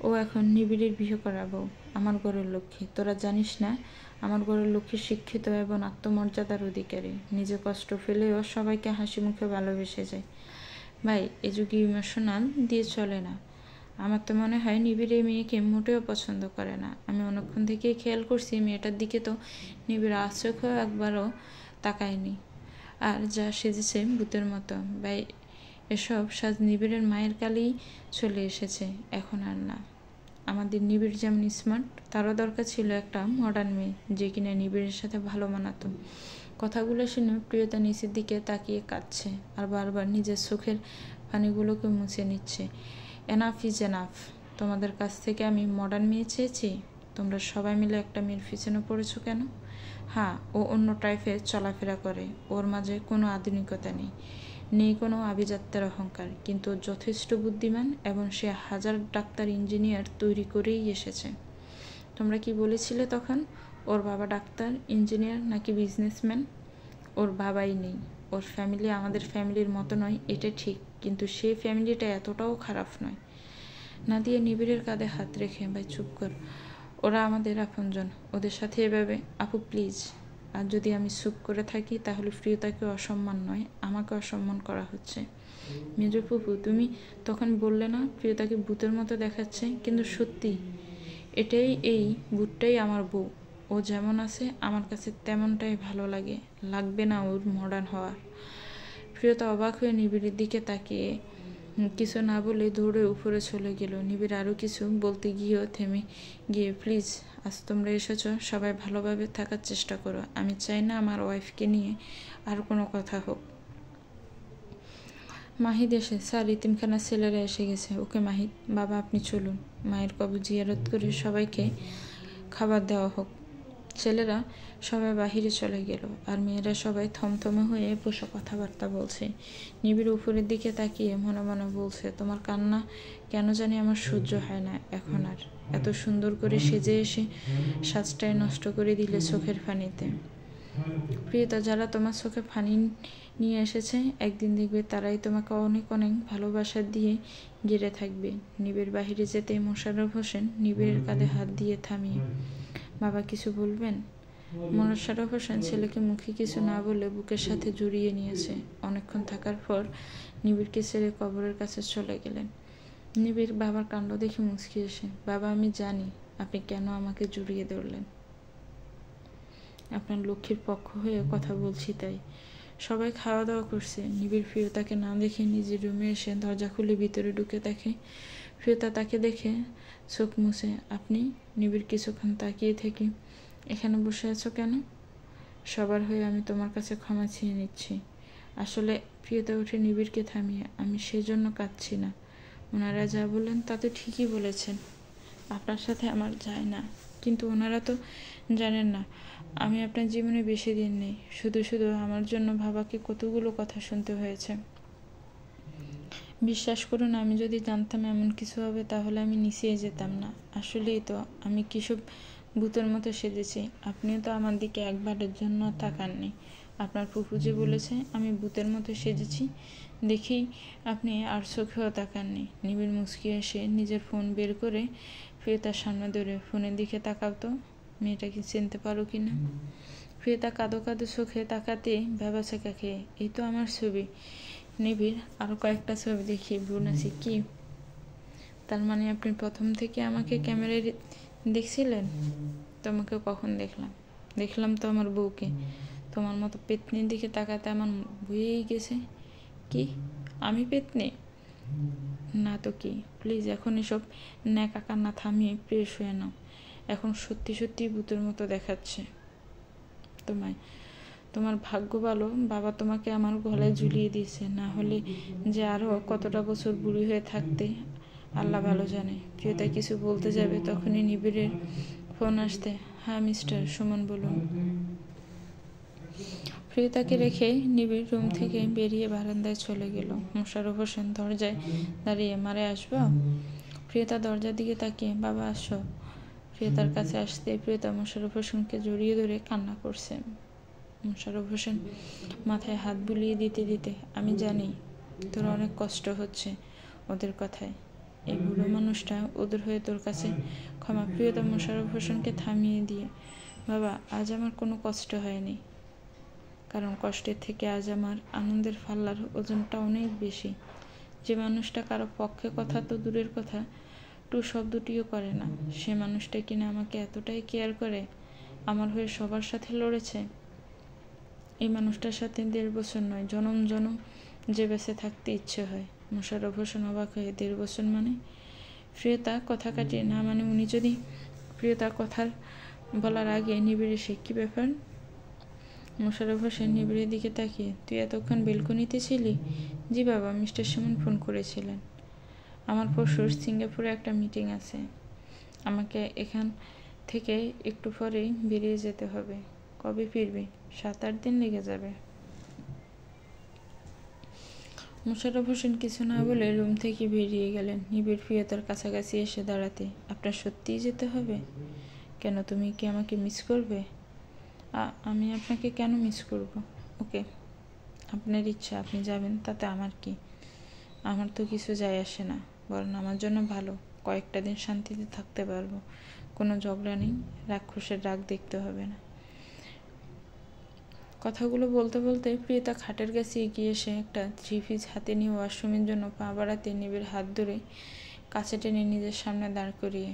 ও এখন নিবিড়ের বিয়ে করাবো, আমার ঘরের লক্ষ্মী। তোরা জানিস না আমার ঘরের লক্ষ্মী শিক্ষিত এবং আত্মমর্যাদার অধিকারী, নিজে কষ্ট ফেলেও সবাইকে হাসি মুখে ভালোবেসে যায়। ভাই এ যুগে ইমোশনাল দিয়ে চলে না। আমার তো মনে হয় নিবিড় এই মেয়েকে মোটেও পছন্দ করে না। আমি অনেকক্ষণ থেকেই খেয়াল করছি, মেয়েটার দিকে তো নিবিড় চোখেও একবারও তাকায়নি, আর যা সেজেছে ভূতের মতো। ভাই এসব সাজ নিবিড়ের মায়ের কালেই চলে এসেছে, এখন আর না। আমাদের নিবিড় যেমন স্মার্ট, তারও দরকার ছিল একটা মডার্ন মেয়ে, যে কিনা নিবিড়ের সাথে ভালো মানাতো। কথাগুলো শুনে প্রিয়তা নিচের দিকে তাকিয়ে কাঁদছে আর বারবার নিজের চোখের পানিগুলোকে মুছে নিচ্ছে। Enough is enough. তোমাদের কাছ থেকে আমি মডার্ন মেয়ে চেয়েছি? তোমরা সবাই মিলে একটা মেয়ের পিছনে পড়েছো কেন? হ্যাঁ, ও অন্য টাইপের চলাফেরা করে, ওর মাঝে কোনো আধুনিকতা নেই কোনো আভিজাত্যের অহংকার, কিন্তু যথেষ্ট বুদ্ধিমান এবং সে হাজার ডাক্তার ইঞ্জিনিয়ার তৈরি করেই এসেছে। তোমরা কি বলেছিলে তখন? ওর বাবা ডাক্তার, ইঞ্জিনিয়ার নাকি বিজনেসম্যান? ওর বাবাই নেই। ওর ফ্যামিলি আমাদের ফ্যামিলির মতো নয়, এটা ঠিক, কিন্তু সেই ফ্যামিলিটা এতটাও খারাপ নয়। নাদিয়া নিবিড়ের কাঁধে হাত রেখে, ভাই চুপ কর, ওরা আমাদের আপনজন, ওদের সাথে এভাবে। আপু প্লিজ। আর যদি আমি চুপ করে থাকি তাহলে প্রিয়তাকে অসম্মান নয়, আমাকে অসম্মান করা হচ্ছে। মেজো ফুপু তুমি তখন বললে না প্রিয়তাকে ভূতের মতো দেখাচ্ছে, কিন্তু সত্যি এই ভূতটাই আমার বউ। ও যেমন আছে আমার কাছে তেমনটাই ভালো লাগবে না ওর মডার্ন হওয়ার। প্রিয়তা অবাক হয়ে নিবিড়ের দিকে তাকিয়ে কিছু না বলে দৌড়ে উপরে চলে গেল। নিবিড় আরও কিছু বলতে গিয়েও থেমে গিয়ে, প্লিজ আজ তোমরা এসেছো, সবাই ভালোভাবে থাকার চেষ্টা করো। আমি চাই না আমার ওয়াইফকে নিয়ে আর কোনো কথা হোক। মাহিদ এসে, স্যার ইতিমখানার ছেলেরা এসে গেছে। ওকে মাহিদ, বাবা আপনি চলুন, মায়ের কবর জিয়ারত করে সবাইকে খাবার দেওয়া হোক। ছেলেরা সবাই বাহিরে চলে গেল, আর মেয়েরা সবাই থমথমে হয়ে বসে কথাবার্তা বলছে। নিবিড় উপরের দিকে তাকিয়ে মনে মনে বলছে, তোমার কান্না কেন জানি আমার সহ্য হয় না এখন আর। এত সুন্দর করে সেজে এসে সাজটাই নষ্ট করে দিলে চোখের পানিতে। প্রিয়তা, যারা তোমার চোখে পানি নিয়ে এসেছে, একদিন দেখবে তারাই তোমাকে অনেক অনেক ভালোবাসা দিয়ে ঘিরে থাকবে। নিবিড় বাহিরে যেতে মোশাররফ হোসেন নিবিড়ের কাঁধে হাত দিয়ে থামিয়ে, বাবা কিছু বলবেন? মোশাররফ হোসেন ছেলেকে মুখে কিছু না বলে বুকের সাথে জড়িয়ে নিয়েছে। অনেকক্ষণ থাকার পর নিবিড়কে ছেড়ে কবরের কাছে চলে গেলেন। নিবিড় বাবার কাণ্ড দেখে মুচকি এসে, বাবা আমি জানি আপনি কেন আমাকে জড়িয়ে ধরলেন, আপনার লক্ষ্মীর পক্ষ হয়ে কথা বলছি তাই। সবাই খাওয়া দাওয়া করছে। নিবিড় প্রিয়তাকে না দেখে নিজের রুমে এসে দরজা খুলে ভিতরে ঢুকে দেখে প্রিয়তা তাকে দেখে চোখ মুছে, আপনি? নিবিড় কিছুক্ষণ তাকিয়ে থেকে, এখানে বসে আছো কেন? সবার হয়ে আমি তোমার কাছে ক্ষমা চেয়ে নিচ্ছি। আসলে প্রিয়তা উঠে নিবিড়কে থামিয়ে, আমি সেজন্য কাঁদছি না। ওনারা যা বললেন তা তো ঠিকই বলেছেন, আপনার সাথে আমার যায় না। কিন্তু ওনারা তো জানেন না আমি আপনার জীবনে বেশি দিন নেই। শুধু শুধু আমার জন্য বাবাকে কতগুলো কথা শুনতে হয়েছে। বিশ্বাস করুন, আমি যদি জানতাম এমন কিছু হবে তাহলে আমি নিচেই যেতাম না। আসলেই তো আমি কিসব ভূতের মতো সেজেছি। আপনিও তো আমার দিকে একবারের জন্য তাকাননি। আপনার ফুফু যে বলেছে আমি ভূতের মতো সেজেছি দেখেই আপনি আর চোখেও তাকাননি। নিবিড় মুচকি এসে নিজের ফোন বের করে প্রিয়তার সামনে ধরে, ফোনের দিকে তাকাও তো, মেয়েটাকে চিনতে পারো কি না। প্রিয়তা কাঁদো কাঁদো চোখে তাকাতে ভেবাচেকা খেয়ে, এই তো আমার ছবি। নিবিড় আরও কয়েকটা ছবি দেখিয়ে বুনাসি, কি তার মানে আপনি প্রথম থেকে আমাকে ক্যামেরায় দেখছিলেন? তোমাকে কখন দেখলাম? দেখলাম তো আমার বউকে। তোমার মতো পেতনির দিকে তাকাতে আমার বইয়েই গেছে। কি আমি পেতনি? না তো কি। প্লিজ এখন এসব ন্যাকা কান্না থামিয়ে ফ্রেশ হয়ে নাও। এখন সত্যি সত্যি ভূতের মতো দেখাচ্ছে তোমায়। তোমার ভাগ্য ভালো বাবা তোমাকে আমার গলায় ঝুলিয়ে দিয়েছে, না হলে যে আরও কতটা বছর বুড়ি হয়ে থাকতে আল্লাহ ভালো জানে। প্রিয়তা কিছু বলতে যাবে তখনই নিবিড়ের ফোন আসতে। হ্যাঁ মিস্টার সুমন বলুন। প্রিয়তাকে রেখে নিবিড় রুম থেকে বেরিয়ে বারান্দায় চলে গেল। মোশাররফ হোসেন দরজায় দাঁড়িয়ে, মারে আসবো? প্রিয়তা দরজার দিকে তাকিয়ে, বাবা আসো। প্রিয়তার কাছে আসতে প্রিয়তা মোশাররফ হোসেনকে জড়িয়ে ধরে কান্না করছে। মোশাররফ হোসেন মাথায় হাত বুলিয়ে দিতে দিতে, আমি জানি তোর অনেক কষ্ট হচ্ছে ওদের কথায়। এই বুড়ো মানুষটা ওদের হয়ে তোর কাছে ক্ষমা। প্রিয়তা মোশাররফ হোসেনকে থামিয়ে দিয়ে, বাবা আজ আমার কোনো কষ্ট হয়নি, কারণ কষ্টের থেকে আজ আমার আনন্দের ফাল্লার ওজনটা অনেক বেশি। যে মানুষটা কারো পক্ষে কথা তো দূরের কথা, টু শব্দটিও করে না, সে মানুষটা কিনা আমাকে এতটাই কেয়ার করে, আমার হয়ে সবার সাথে লড়েছে। এই মানুষটার সাথে 1.5 বছর নয়, জনম জনম যে বেঁচে থাকতে ইচ্ছে হয়। মোশাররফ হোসেন অবাক হয়ে, 1.5 বছর মানে? প্রিয়তা কথা কাটিয়ে, না মানে উনি যদি। প্রিয়তা কথার বলার আগে নিবিড় এসে, কী ব্যাপার? মোশাররফ হোসেন নিবিড়ের দিকে তাকিয়ে, তুই এতক্ষণ বেলকনিতে ছিলি? জি বাবা, মিস্টার সুমন ফোন করেছিলেন। আমার পরশু সিঙ্গাপুরে একটা মিটিং আছে, আমাকে এখান থেকে একটু পরেই বেরিয়ে যেতে হবে। কবে ফিরবি? 7-8 দিন লেগে যাবে। মোশাররফ হোসেন কিছু না বলে রুম থেকে বেরিয়ে গেলেন। নিবিড় প্রিয়তার কাছাকাছি এসে দাঁড়াতে, আপনার সত্যিই যেতে হবে? কেন, তুমি কি আমাকে মিস করবে? আমি আপনাকে কেন মিস করব? ওকে, আপনার ইচ্ছা, আপনি যাবেন, তাতে আমার কি? আমার তো কিছু যায় আসে না, বরং আমার জন্য ভালো। কয়েকটা দিন শান্তিতে থাকতে পারবো, কোনো ঝগড়া নেই, রাক্ষসের রাগ দেখতে হবে না। কথাগুলো বলতে বলতে প্রিয়তা খাটের কাছে এগিয়ে এসে একটা 3 পিস হাতে নিয়ে ওয়াশরুমের জন্য পা বাড়াতে নিবিড় হাত ধরে কাছে টেনে নিজের সামনে দাঁড় করিয়ে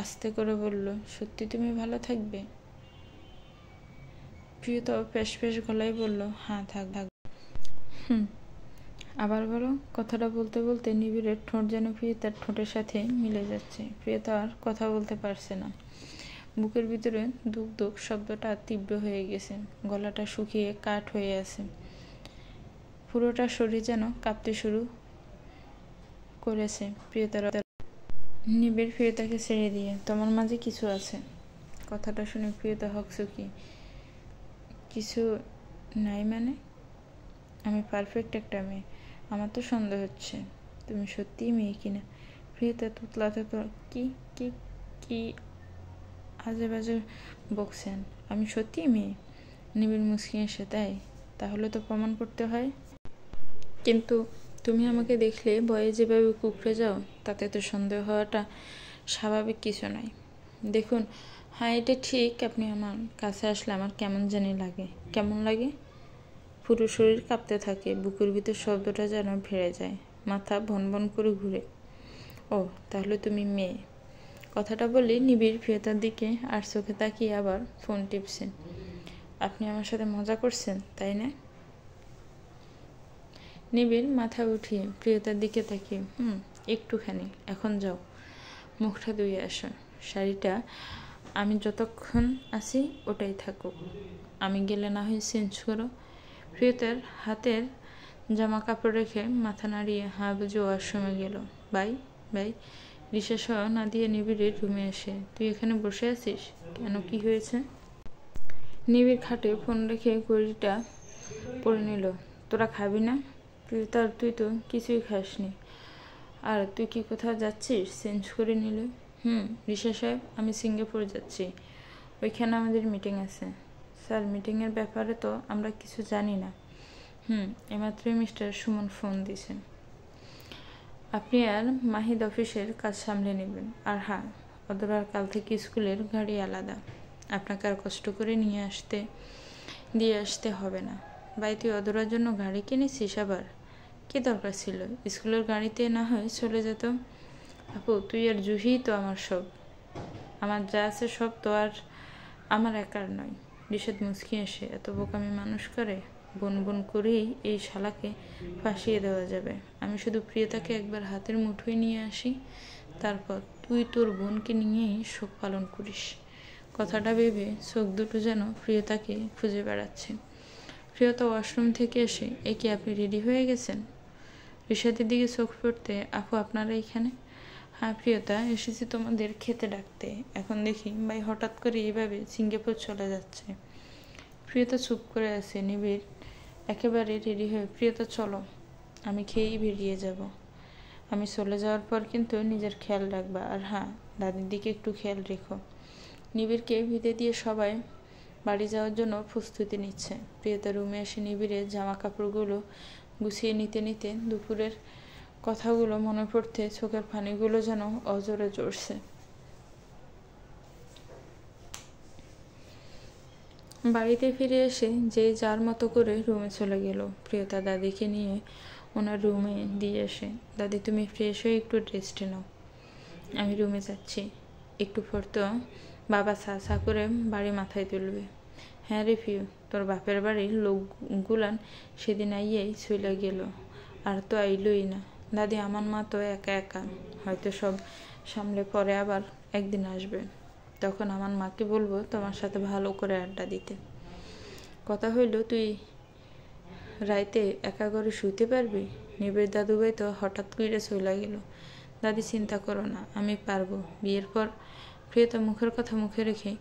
আস্তে করে বলল, সত্যি তুমি ভালো থাকবে? প্রিয়তা ফ্যাস ফ্যাস গলায় বলল, হ্যাঁ থাক। আবার বলো। কথাটা বলতে বলতে নিবিড়ের ঠোঁট যেন প্রিয়তার ঠোঁটের সাথে মিলে যাচ্ছে। প্রিয়তা আর কথা বলতে পারছে না। বুকের ভিতরে দুক দুক শব্দটা তীব্র হয়ে গেছে, গলাটা শুকিয়ে কাঠ হয়ে আছে, পুরোটা শরীর যেন কাঁপতে শুরু করেছে। প্রিয়তার নিবিড় প্রিয়তাকে ছেড়ে দিয়ে, তোমার মাঝে কিছু আছে। কথাটা শুনে প্রিয়তা হকচকি, কিছু নাই মানে? আমি পারফেক্ট একটা মেয়ে, আমার তো সন্দেহ হচ্ছে তুমি সত্যিই মেয়ে কিনা। প্রিয়তা তুতলাতে, তো কি কি কি আজে বাজে বকছেন, আমি সত্যিই মেয়ে। নিবিড় মুচকি এসে, তাই? তাহলে তো প্রমাণ করতে হয়। কিন্তু তুমি আমাকে দেখলে ভয়ে যেভাবে কুঁকড়ে যাও, তাতে তো সন্দেহ হওয়াটা স্বাভাবিক কিছু নয়। দেখুন, হ্যাঁ এটা ঠিক, আপনি আমার কাছে আসলে আমার কেমন জানি লাগে। কেমন লাগে? পুরো শরীর কাঁপতে থাকে, বুকের ভিতর শব্দটা যেন ভেড়ে যায়, মাথা ভন ভন করে ঘুরে। ও তাহলে তুমি মেয়ে। কথাটা বলে নিবিড় প্রিয়তার দিকে আর চোখে তাকিয়ে আবার ফোন টিপছেন। আপনি আমার সাথে মজা করছেন, তাই না? নিবিড় মাথা উঠিয়ে প্রিয়তার দিকে তাকিয়ে, একটুখানি। এখন যাও, মুখটা ধুয়ে আসো, শাড়িটা আমি যতক্ষণ আছি ওটাই থাকুক, আমি গেলে না হয় চেঞ্জ করো। প্রিয়তার হাতের জামা কাপড় রেখে মাথা নাড়িয়ে হা বুঝে ওয়াশরুমে গেল। Bye bye. রিসা সহ নাদিয়া নিবিড়ের রুমে এসে, তুই এখানে বসে আছিস কেন, কি হয়েছে? নিবিড় খাটে ফোন রেখে ঘড়িটা পরে নিল। তোরা খাবি না? প্রিয়তার, তুই তো কিছুই খাসনি। আর তুই কি কোথাও যাচ্ছিস? চেঞ্জ করে নিলে। রিসা সাহেব, আমি সিঙ্গাপুর যাচ্ছি, ওইখানে আমাদের মিটিং আছে। স্যার, মিটিংয়ের ব্যাপারে তো আমরা কিছু জানি না। এমাত্রই মিস্টার সুমন ফোন দিয়েছেন। আপনি আর মাহিদ অফিসের কাজ সামলে নেবেন। আর হ্যাঁ, অদরার কাল থেকে স্কুলের গাড়ি আলাদা, আপনাকে আর কষ্ট করে দিয়ে আসতে হবে না। ভাই, তুই অদরার জন্য গাড়ি কিনেছিস আবার? কি দরকার ছিল? স্কুলের গাড়িতে না হয় চলে যেত। আপু, তুই আর জুহি তো আমার সব, আমার যা আছে সব তো আর আমার একার নয়। রিশাদ মুচকি এসে, এত বোকামি মানুষ করে? বোন বোন করেই এই শালাকে ফাঁসিয়ে দেওয়া যাবে। আমি শুধু প্রিয়তাকে একবার হাতের মুঠোয় নিয়ে আসি, তারপর তুই তোর বোনকে নিয়েই শোক পালন করিস। কথাটা ভেবে চোখ দুটো যেন প্রিয়তাকে খুঁজে বেড়াচ্ছে। প্রিয়তা ওয়াশরুম থেকে এসে, এ কি আপনি রেডি হয়ে গেছেন? রিশাদের দিকে চোখ পড়তে, আপু আপনারা এখানে? হ্যাঁ প্রিয়তা, এসেছি তোমাদের খেতে ডাকতে। এখন দেখি ভাই হঠাৎ করে এইভাবে সিঙ্গাপুর চলে যাচ্ছে। প্রিয়তা চুপ করে আছে। নিবিড় একেবারে রেডি হয়ে, প্রিয়তা চলো, আমি খেয়েই বেরিয়ে যাব। আমি চলে যাওয়ার পর কিন্তু নিজের খেয়াল রাখবা। আর হ্যাঁ, দাদির দিকে একটু খেয়াল রেখো। নিবিড়কে ভিদে দিয়ে সবাই বাড়ি যাওয়ার জন্য প্রস্তুতি নিচ্ছে। প্রিয়তা রুমে এসে নিবিড়ের জামা কাপড়গুলো গুছিয়ে নিতে নিতে দুপুরের কথাগুলো মনে পড়তে চোখের পানিগুলো যেন অজরে ঝরছে। বাড়িতে ফিরে এসে যে যার মতো করে রুমে চলে গেল। প্রিয়তা দাদিকে নিয়ে ওনার রুমে দিয়ে এসে, দাদি তুমি ফ্রেশ হয়ে একটু রেস্ট নাও, আমি রুমে যাচ্ছি। একটু পর তো বাবা সা করে বাড়ি মাথায় তুলবে। হ্যাঁ রে ফিউ, তোর বাপের বাড়ির লোকগুলান সেদিন আইয়েই চলে গেল, আর তো আইলই না। দাদি, আমার মা তো একা একা, হয়তো সব সামলে পরে আবার একদিন আসবে, তখন আমার মাকে বলবো তোমার সাথে ভালো করে আড্ডা দিতে। কথা হইল তুই রাইতে একা করে শুইতে পারবি? নিবিড় দাদুভাই তো হঠাৎ করে চলে গেল। দাদি, চিন্তা করো না, আমি পারবো। বিয়ের পর প্রিয়তা মুখের কথা মুখে রেখে,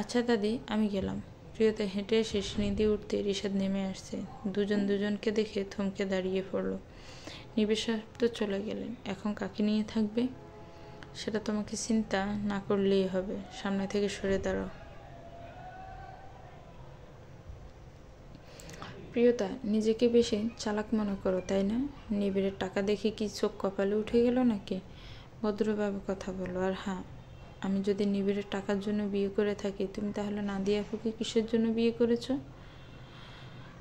আচ্ছা দাদি, আমি গেলাম। প্রিয়তা হেঁটে এসে সিঁড়ি দিয়ে উঠতে রিশাদ নেমে আসছে। দুজনকে দেখে থমকে দাঁড়িয়ে পড়ল। নিবিড় সাহেব তো চলে গেলেন, এখন কাকে নিয়ে থাকবে? সেটা তোমাকে চিন্তা না করলেই হবে। সামনে থেকে সরে দাঁড়াও। প্রিয়তা, নিজেকে বেশি চালাক মনে করো তাই না? নিবিড়ের টাকা দেখে কি চোখ কপালে উঠে গেল নাকি? ভদ্রভাবে কথা বলো। আর হ্যাঁ, আমি যদি নিবিড়ের টাকার জন্য বিয়ে করে থাকি, তুমি তাহলে নাদিয়া আপুকে কিসের জন্য বিয়ে করেছ?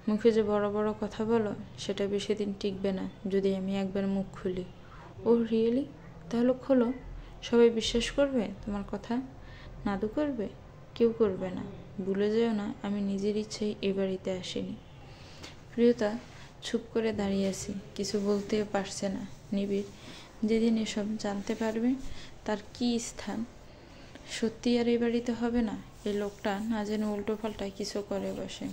মুখে যে বড় বড় কথা বলো, সেটা বেশি দিন টিকবে না যদি আমি একবার মুখ খুলি। ও রিয়েলি? তাহলে খোলো। সবাই বিশ্বাস করবে তোমার কথা? নাদু করবে? কেউ করবে না। ভুলে যেও না, আমি নিজের ইচ্ছায় এ বাড়িতে আসিনি। প্রিয়তা চুপ করে দাঁড়িয়ে আছি, কিছু বলতেও পারছে না। নিবিড় যেদিন এসব জানতে পারবে তার কি স্থান। সত্যি আর এই বাড়িতে হবে না। এই লোকটা না জেনে উল্টো পাল্টা কিছু করে বসে।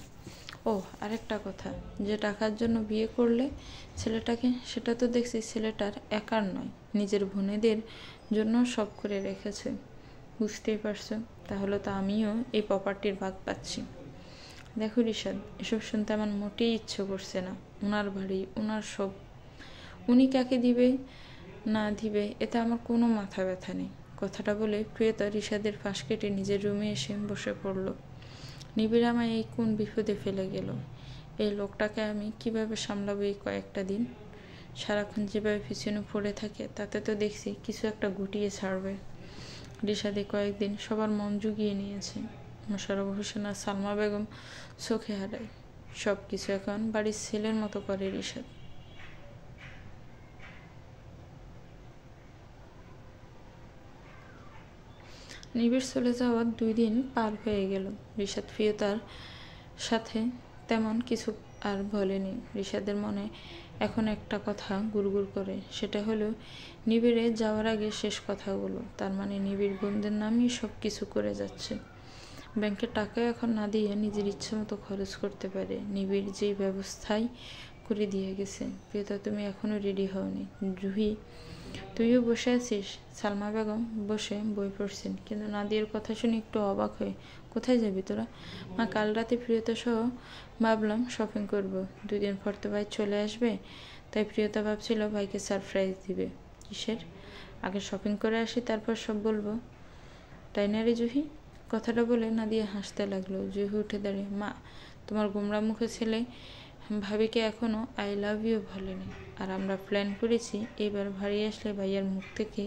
ও আরেকটা কথা, যে টাকার জন্য বিয়ে করলে ছেলেটাকে, সেটা তো দেখছি ছেলেটার একার নয়, নিজের বোনেদের জন্য সব করে রেখেছে। বুঝতেই পারছো? তাহলে তো আমিও এই প্রপার্টির ভাগ পাচ্ছি। দেখো রিশাদ, এসব শুনতে আমার মোটেই ইচ্ছে করছে না। ওনার বাড়ি, ওনার সব, উনি কাকে দিবে না দিবে এতে আমার কোনো মাথা ব্যথা নেই। কথাটা বলে প্রিয়তা রিশাদের পাশ কেটে নিজের রুমে এসে বসে পড়ল। নিবিড় আমায় এই কোন বিপদে ফেলে গেল। এই লোকটাকে আমি কিভাবে সামলাবো এই কয়েকটা দিন? সারাক্ষণ যেভাবে পিছনে পড়ে থাকে, তাতে তো দেখছি কিছু একটা গুটিয়ে ছাড়বে। রিশাদে কয়েকদিন সবার মন জুগিয়ে নিয়েছে। মোশাররফ হোসেন আর সালমা বেগম চোখে হারায়। সব কিছু এখন বাড়ির ছেলের মতো করে রিশাদ। নিবিড় চলে যাওয়ার 2 দিন পার হয়ে গেল। রিশাদ প্রিয়তার সাথে তেমন কিছু আর বলেনি। রিশাদের মনে এখন একটা কথা গুড়গুড় করে, সেটা হলো নিবিড়ে যাওয়ার আগে শেষ কথাগুলো। তার মানে নিবিড় বোনদের নামই সব কিছু করে যাচ্ছে। ব্যাংকের টাকা এখন না দিয়ে নিজের ইচ্ছে মতো খরচ করতে পারে। নিবিড় যেই ব্যবস্থাই করে দিয়ে গেছে। প্রিয়তা, তুমি এখনও রেডি হওনি। জুহি, তুইও বসে আছিস? সালমা বেগম বসে বই পড়ছেন, কিন্তু নাদিয়ার কথা শুনে একটু অবাক হয়ে, কোথায় যাবি তোরা? মা, কাল রাতে প্রিয়তা সহ ভাবলাম শপিং করব, 2 দিন পর তো ভাই চলে আসবে, তাই প্রিয়তা ভাবছিল ভাইকে সারপ্রাইজ দিবে। কিসের? আগে শপিং করে আসি, তারপর সব বলবো, তাই না রে জুহি? কথাটা বলে নাদিয়া হাসতে লাগলো। জুহি উঠে দাঁড়িয়ে, মা, তোমার গোমরা মুখে ছেলে ভাবিকে এখনো আই লাভ ইউ বলেনি, আর আমরা প্ল্যান করেছি এবার ভারী আসলে ভাইয়ার মুখ থেকে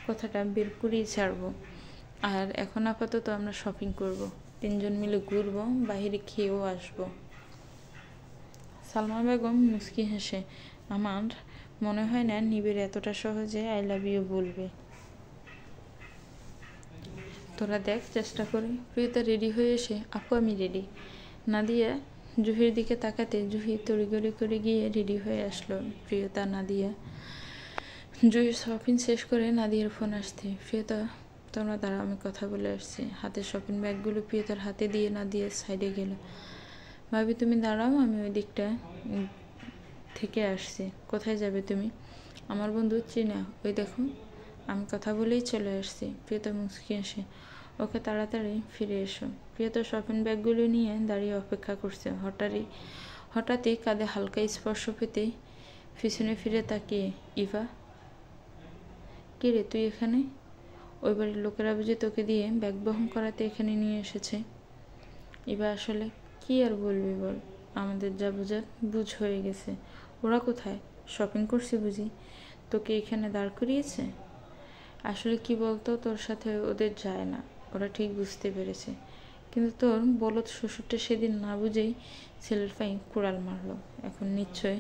কথাটা বের করেই ছাড়বো। আর এখন আপাতত আমরা শপিং করব, 3 জন মিলে ঘুরবো, বাইরে খেয়েও আসবো। সালমা বেগম মুচকি হেসে, আমার মনে হয় না নিবিড় এতটা সহজে আই লাভ ইউ বলবে। তোরা দেখ চেষ্টা করে। প্রিয়তা রেডি হয়ে এসে, আপু আমি রেডি। নাদিয়া জুহির দিকে তাকাতে জুহি তড়িঘড়ি করে গিয়ে রেডি হয়ে আসলো। প্রিয়তা, নাদিয়া। জুহির শপিং শেষ করে নাদিয়ার ফোন আসতে, প্রিয়তা তোমরা দাঁড়াও, আমি কথা বলে আসছি। হাতের শপিং ব্যাগগুলো প্রিয়তার হাতে দিয়ে নাদিয়া সাইডে গেল। ভাবি তুমি দাঁড়াও, আমি ওই দিকটা থেকে আসছি। কোথায় যাবে তুমি? আমার বন্ধু চীনা, ওই দেখো। আমি কথা বলেই চলে আসছি। প্রিয়তা মুচকি আসে, ওকে তাড়াতাড়ি ফিরে এসো। প্রিয়তা শপিং ব্যাগগুলো নিয়ে দাঁড়িয়ে অপেক্ষা করছে। হঠাৎই কাঁধে হালকা স্পর্শ পেতে পিছনে ফিরে তাকিয়ে, ইভা, কে রে তুই এখানে? ওই বাড়ির লোকেরা বুঝে তোকে দিয়ে ব্যাগ বহন করাতে এখানে নিয়ে এসেছে। ইভা, আসলে কি আর বলবি বল, আমাদের যা বোঝার বুঝ হয়ে গেছে। ওরা কোথায়? শপিং করছে বুঝি, তোকে এখানে দাঁড় করিয়েছে? আসলে কি বলতো, তোর সাথে ওদের যায় না, ওরা ঠিক বুঝতে পেরেছে। কিন্তু তোর বলদ শ্বশুরটা সেদিন না বুঝেই ছেলের পায়ে কুড়াল মারলো, এখন নিশ্চয়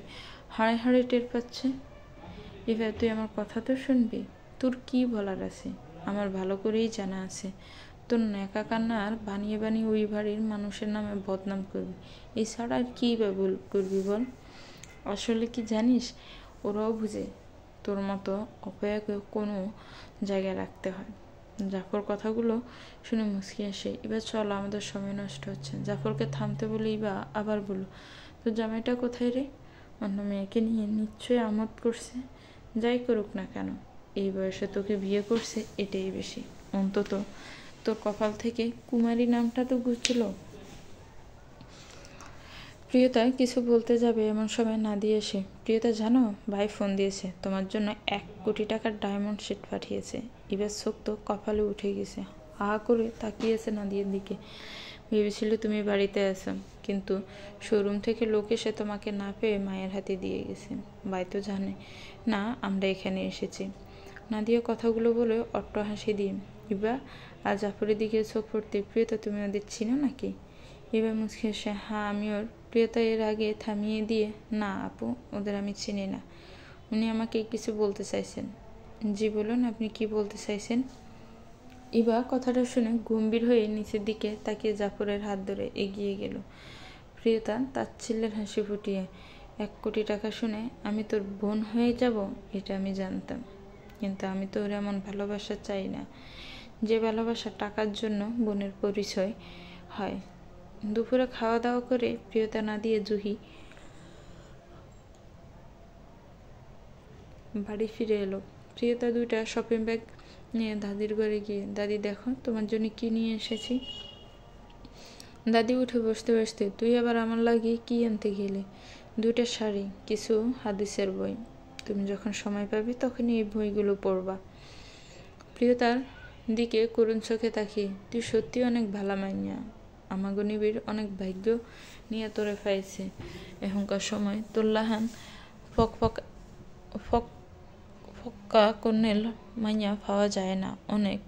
হাড়ে হাড়ে টের পাচ্ছে। এবার তুই আমার কথা তো শুনবি, তোর কি বলার আছে? আমার ভালো করেই জানা আছে তোর ন্যাকা কান্নার বানিয়ে বানিয়ে ওই বাড়ির মানুষের নামে বদনাম করবি, এছাড়া আর কী বা করবি বল? আসলে কি জানিস, ওরাও বুঝে তোর মতো অপয়াকে কোনো জায়গায় রাখতে হয়। জাফর কথাগুলো শুনে মুচকি আসে, এবার চলো, আমাদের সময় নষ্ট হচ্ছে। জাফরকে থামতে বলি বা আবার বলল, তোর জামাইটা কোথায় রে? অন্য মেয়েকে নিয়ে নিশ্চয়ই আমোদ করছে। যাই করুক না কেন, এই বয়সে তোকে বিয়ে করছে, এটাই বেশি। অন্তত তোর কপাল থেকে কুমারী নামটা তো ঘুরছিল। প্রিয়তা কিছু বলতে যাবে এমন সময় নাদিয়া এসে, প্রিয়তা জানো, ভাই ফোন দিয়েছে, তোমার জন্য 1 কোটি টাকার ডায়মন্ড সেট পাঠিয়েছে। এবার চোখ তো কপালে উঠে গেছে, হা করে তাকিয়েছে নাদিয়ার দিকে। ভেবেছিল তুমি বাড়িতে আছো, কিন্তু শোরুম থেকে লোক এসে তোমাকে না পেয়ে মায়ের হাতে দিয়ে গেছে। ভাই তো জানে না আমরা এখানে এসেছি। নাদিয়া কথাগুলো বলে অট্ট হাসি দিয়ে ইবা আর জাফরের দিকে চোখ পড়তে, প্রিয়তা তুমি ওদের চিনো নাকি? এবার মুচকি এসে, হ্যাঁ আমি ওর। প্রিয়তা এর আগে থামিয়ে দিয়ে, না আপু, ওদের আমি চিনি না। উনি আমাকে কিছু বলতে চাইছেন। জি বলুন, আপনি কি বলতে চাইছেন? ইবা কথাটা শুনে গম্ভীর হয়ে নিচের দিকে তাকিয়ে জাফরের হাত ধরে এগিয়ে গেল। প্রিয়তা তাচ্ছিল্যের হাসি ফুটিয়ে, 1 কোটি টাকা শুনে আমি তোর বোন হয়ে যাব এটা আমি জানতাম, কিন্তু আমি তো ওর এমন ভালোবাসা চাই না, যে ভালোবাসা টাকার জন্য বোনের পরিচয় হয়। দুপুরে খাওয়া দাওয়া করে প্রিয়তা না দিয়ে জুহি বাড়ি ফিরে এলো। প্রিয়তা 2টা শপিং ব্যাগ নিয়ে দাদির ঘরে গিয়ে, দাদি দেখো তোমার জন্য কি নিয়ে এসেছি। দাদি উঠে বসতে বসতে, তুই আবার আমার লাগি কি আনতে গেলে? 2টা শাড়ি, কিছু হাদিসের বই, তুমি যখন সময় পাবে তখনই এই বইগুলো পড়বা। প্রিয়তার দিকে করুণ চোখে তাকিয়ে, তুই সত্যি অনেক ভালা মাইয়া, আমাগো নিবিড় অনেক ভাগ্য নিয়ে তোরে পাইছে। এখনকার সময় তোর লাহান ফক্কা কন্যেল মাইয়া পাওয়া যায় না। অনেক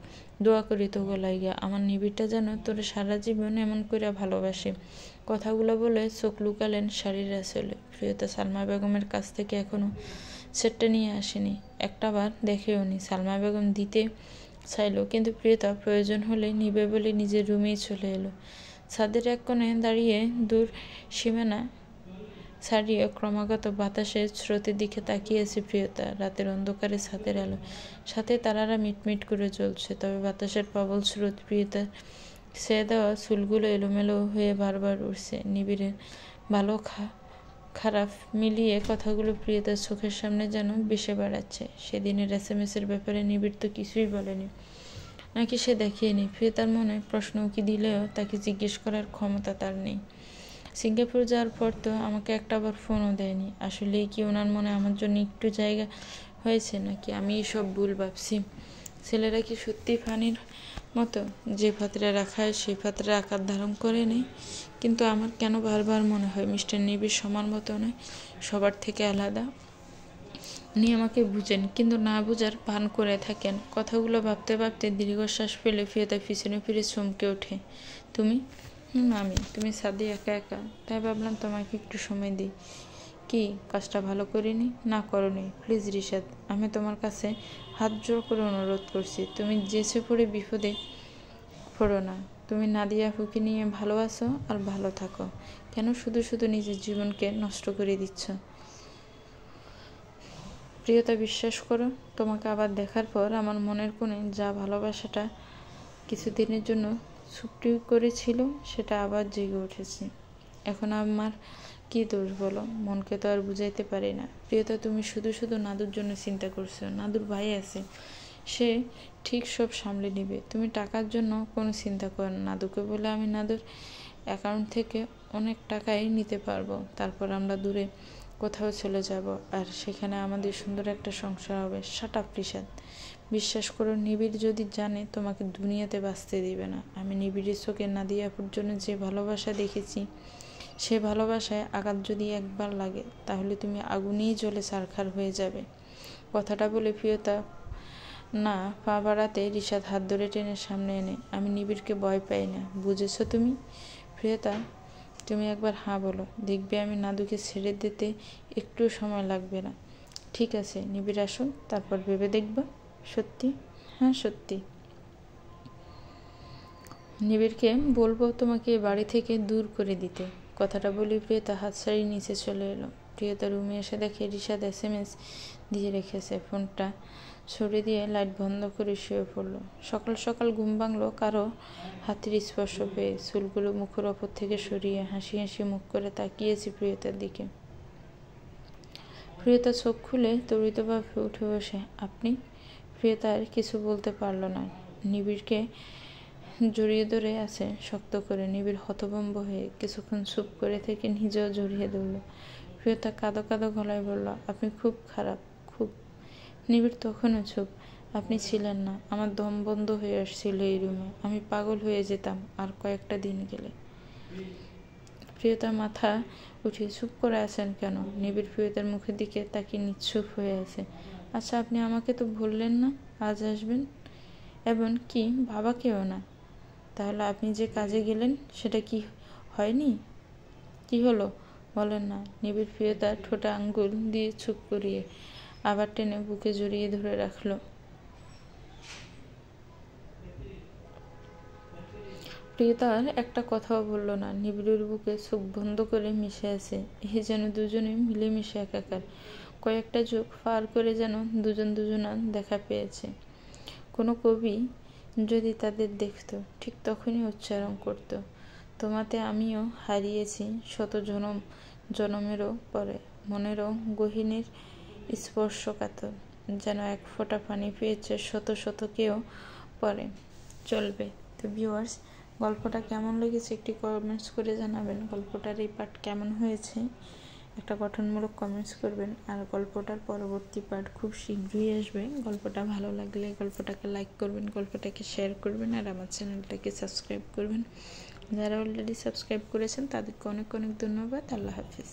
দোয়া করি তো লাইগা, আমার নিবিড়টা যেন তোরে সারা জীবন এমন করে ভালোবাসে। কথাগুলো বলে চোখ লুকালেন শাড়ির আঁচলে। প্রিয়তা সালমা বেগমের কাছ থেকে এখনো সেটটা নিয়ে আসেনি, একটাবার দেখেও নি। সালমা বেগম দিতে চাইলো, কিন্তু প্রিয়তা প্রয়োজন হলে নিবে বলে নিজের রুমেই চলে এলো। ছাদের এক কোণে দাঁড়িয়ে দূর সীমানা ছাড়িয়ে ক্রমাগত বাতাসের স্রোতের দিকে তাকিয়েছে প্রিয়তা। রাতের অন্ধকারে ছাদের আলো, সাথে তারারা মিটমিট করে জ্বলছে, তবে বাতাসের প্রবল স্রোত প্রিয়তার ছেয়ে দেওয়া চুলগুলো এলোমেলো হয়ে বারবার উঠছে। নিবিড়ের ভালো খারাপ মিলিয়ে কথাগুলো প্রিয়তার চোখের সামনে যেন ভেসে বেড়াচ্ছে। সেদিনের SMS-এর ব্যাপারে নিবিড় তো কিছুই বলেনি, নাকি সে দেখেনি। প্রিয়তার মনে প্রশ্ন উকি দিলেও তাকে জিজ্ঞেস করার ক্ষমতা তার নেই। সিঙ্গাপুর যাওয়ার পর তো আমাকে একটাবার ফোনও দেয়নি। আসলেই কি ওনার মনে আমার জন্য একটু জায়গা হয়েছে, নাকি আমি সব ভুল ভাবছি? ছেলেরা কি সত্যি পানির মতো, যে পাত্রে রাখা হয় সেই পাত্রে আকার ধারণ করে নেই? কিন্তু আমার কেন বারবার মনে হয় মিস্টার নিবিড় সবার মতো নয়, সবার থেকে আলাদা। উনি আমাকে বুঝেন, কিন্তু না বুঝার ভান করে থাকেন। কথাগুলো ভাবতে ভাবতে দীর্ঘশ্বাস ফেলে প্রিয়তা পিছনে ফিরে চমকে ওঠে। তুমি? আমি। তুমি ছাদে একা একা, তাই ভাবলাম তোমাকে একটু সময় দিই। কি কাজটা ভালো করিনি? না করনি। প্লিজ রিশাদ, আমি তোমার কাছে হাত জোড় করে অনুরোধ করছি, তুমি যেচে পড়ে বিপদে পড়ো না। তুমি নাদিয়া আপুকে নিয়ে ভালো আছো আর ভালো থাকো। কেন শুধু শুধু নিজের জীবনকে নষ্ট করে দিচ্ছ? প্রিয়তা, বিশ্বাস করো, তোমাকে আবার দেখার পর আমার মনের কোণে যা ভালোবাসাটা কিছুদিনের জন্য চুপটি করেছিল সেটা আবার জেগে উঠেছে। এখন আমার কি দোষ বলো? মনকে তো আর বুঝাইতে পারি না। প্রিয়তা, তুমি শুধু শুধু নাদুর জন্য চিন্তা করছো। নাদুর ভাই আছে, সে ঠিক সব সামলে নিবে। তুমি টাকার জন্য কোনো চিন্তা করো না। নাদুকে বলে আমি নাদুর অ্যাকাউন্ট থেকে অনেক টাকাই নিতে পারবো। তারপর আমরা দূরে কোথাও চলে যাব, আর সেখানে আমাদের সুন্দর একটা সংসার হবে। শাট আপ রিশাদ, বিশ্বাস করো, নিবিড় যদি জানে তোমাকে দুনিয়াতে বাঁচতে দিবে না। আমি নিবিড়ের চোখে নাদিয়া আপুর জন্য যে ভালোবাসা দেখেছি, সে ভালোবাসায় আঘাত যদি একবার লাগে তাহলে তুমি আগুনেই জ্বলে ছারখার হয়ে যাবে। কথাটা বলে প্রিয়তা না পা বাড়াতে রিশাদ হাত ধরে টেনে সামনে এনে, আমি নিবিড়কে ভয় পাই না, বুঝেছো তুমি? প্রিয়তা, তুমি একবার হ্যাঁ বলো, দেখবে আমি নাদুকে ছেড়ে দিতে একটু সময় লাগবে না। ঠিক আছে, নিবিড় আসুন, তারপর ভেবে দেখবা। সত্যি? হ্যাঁ সত্যি। নিবিড়কে বলবো তোমাকে বাড়ি থেকে দূর করে দিতে। কথাটা বলি প্রিয়তা হাত ছাড়িয়ে নিচে চলে এলো। প্রিয়তা রুমে এসে দেখে রিশাদ SMS দিয়ে রেখেছে। ফোনটা ছড়িয়ে দিয়ে লাইট বন্ধ করে শুয়ে পড়ল। সকাল সকাল ঘুম ভাঙল কারো হাতের স্পর্শ পেয়ে। চুলগুলো মুখের ওপর থেকে সরিয়ে হাসি হাসি মুখ করে তাকিয়েছি প্রিয়তার দিকে। প্রিয়তা চোখ খুলে তড়িতভাবে উঠে বসে। আপনি? প্রিয়তা আর কিছু বলতে পারল না। নিবিড়কে জড়িয়ে ধরে আছে শক্ত করে। নিবিড় হতভম্ব হয়ে কিছুক্ষণ চুপ করে থেকে নিজেও জড়িয়ে ধরল। প্রিয়তা কাঁদো কাঁদো গলায় বলল, আপনি খুব খারাপ, খুব। নিবিড় তখনও চুপ। আপনি ছিলেন না। আমার দম বন্ধ হয়ে আসছিল এই রুমে। আমি পাগল হয়ে যেতাম আর কয়েকটা দিন গেলে। প্রিয়তার মাথা উঠিয়ে চুপ করে আছেন কেন? নিবিড় প্রিয়তার মুখের দিকে তাকিয়ে নিশ্চুপ হয়ে আছে। আচ্ছা, আপনি আমাকে তো বললেন না আজ আসবেন, এবং কি বাবাকেও না। তাহলে আপনি যে কাজে গেলেন সেটা কি হয়নি? কি হলো বলেন না। নিবিড় প্রিয়তার ঠোঁটে আঙ্গুল দিয়ে চুপ করিয়ে আবার টেনে বুকে জড়িয়ে ধরে রাখল। প্রিয়তার একটা কথাও বলল না। নিবিড়ের বুকে চোখ বন্ধ করে মিশে আছে। এই যেন দুজনে মিলেমিশে একাকার। কয়েকটা যুগ পার করে যেন দুজন দুজনার দেখা পেয়েছে। কোনো কবি যদি তাদের দেখত, ঠিক তখনই উচ্চারণ করত, তোমাতে আমিও হারিয়েছি শত জনম জনমেরও পরে, মনেরও গহীনের স্পর্শকাতর, যেন এক ফোঁটা পানি পেয়েছে শত শতকেও পরে। চলবে তো ভিউয়ার্স, গল্পটা কেমন লেগেছে একটি কমেন্টস করে জানাবেন। গল্পটার এই পার্ট কেমন হয়েছে একটা গঠনমূলক কমেন্টস করবেন। আর গল্পটার পরবর্তী পার্ট খুব শীঘ্রই আসবে। গল্পটা ভালো লাগলে গল্পটাকে লাইক করবেন, গল্পটাকে শেয়ার করবেন, আর আমার চ্যানেলটাকে সাবস্ক্রাইব করবেন। যারা অলরেডি সাবস্ক্রাইব করেছেন তাদেরকে অনেক অনেক ধন্যবাদ। আল্লাহ হাফিজ।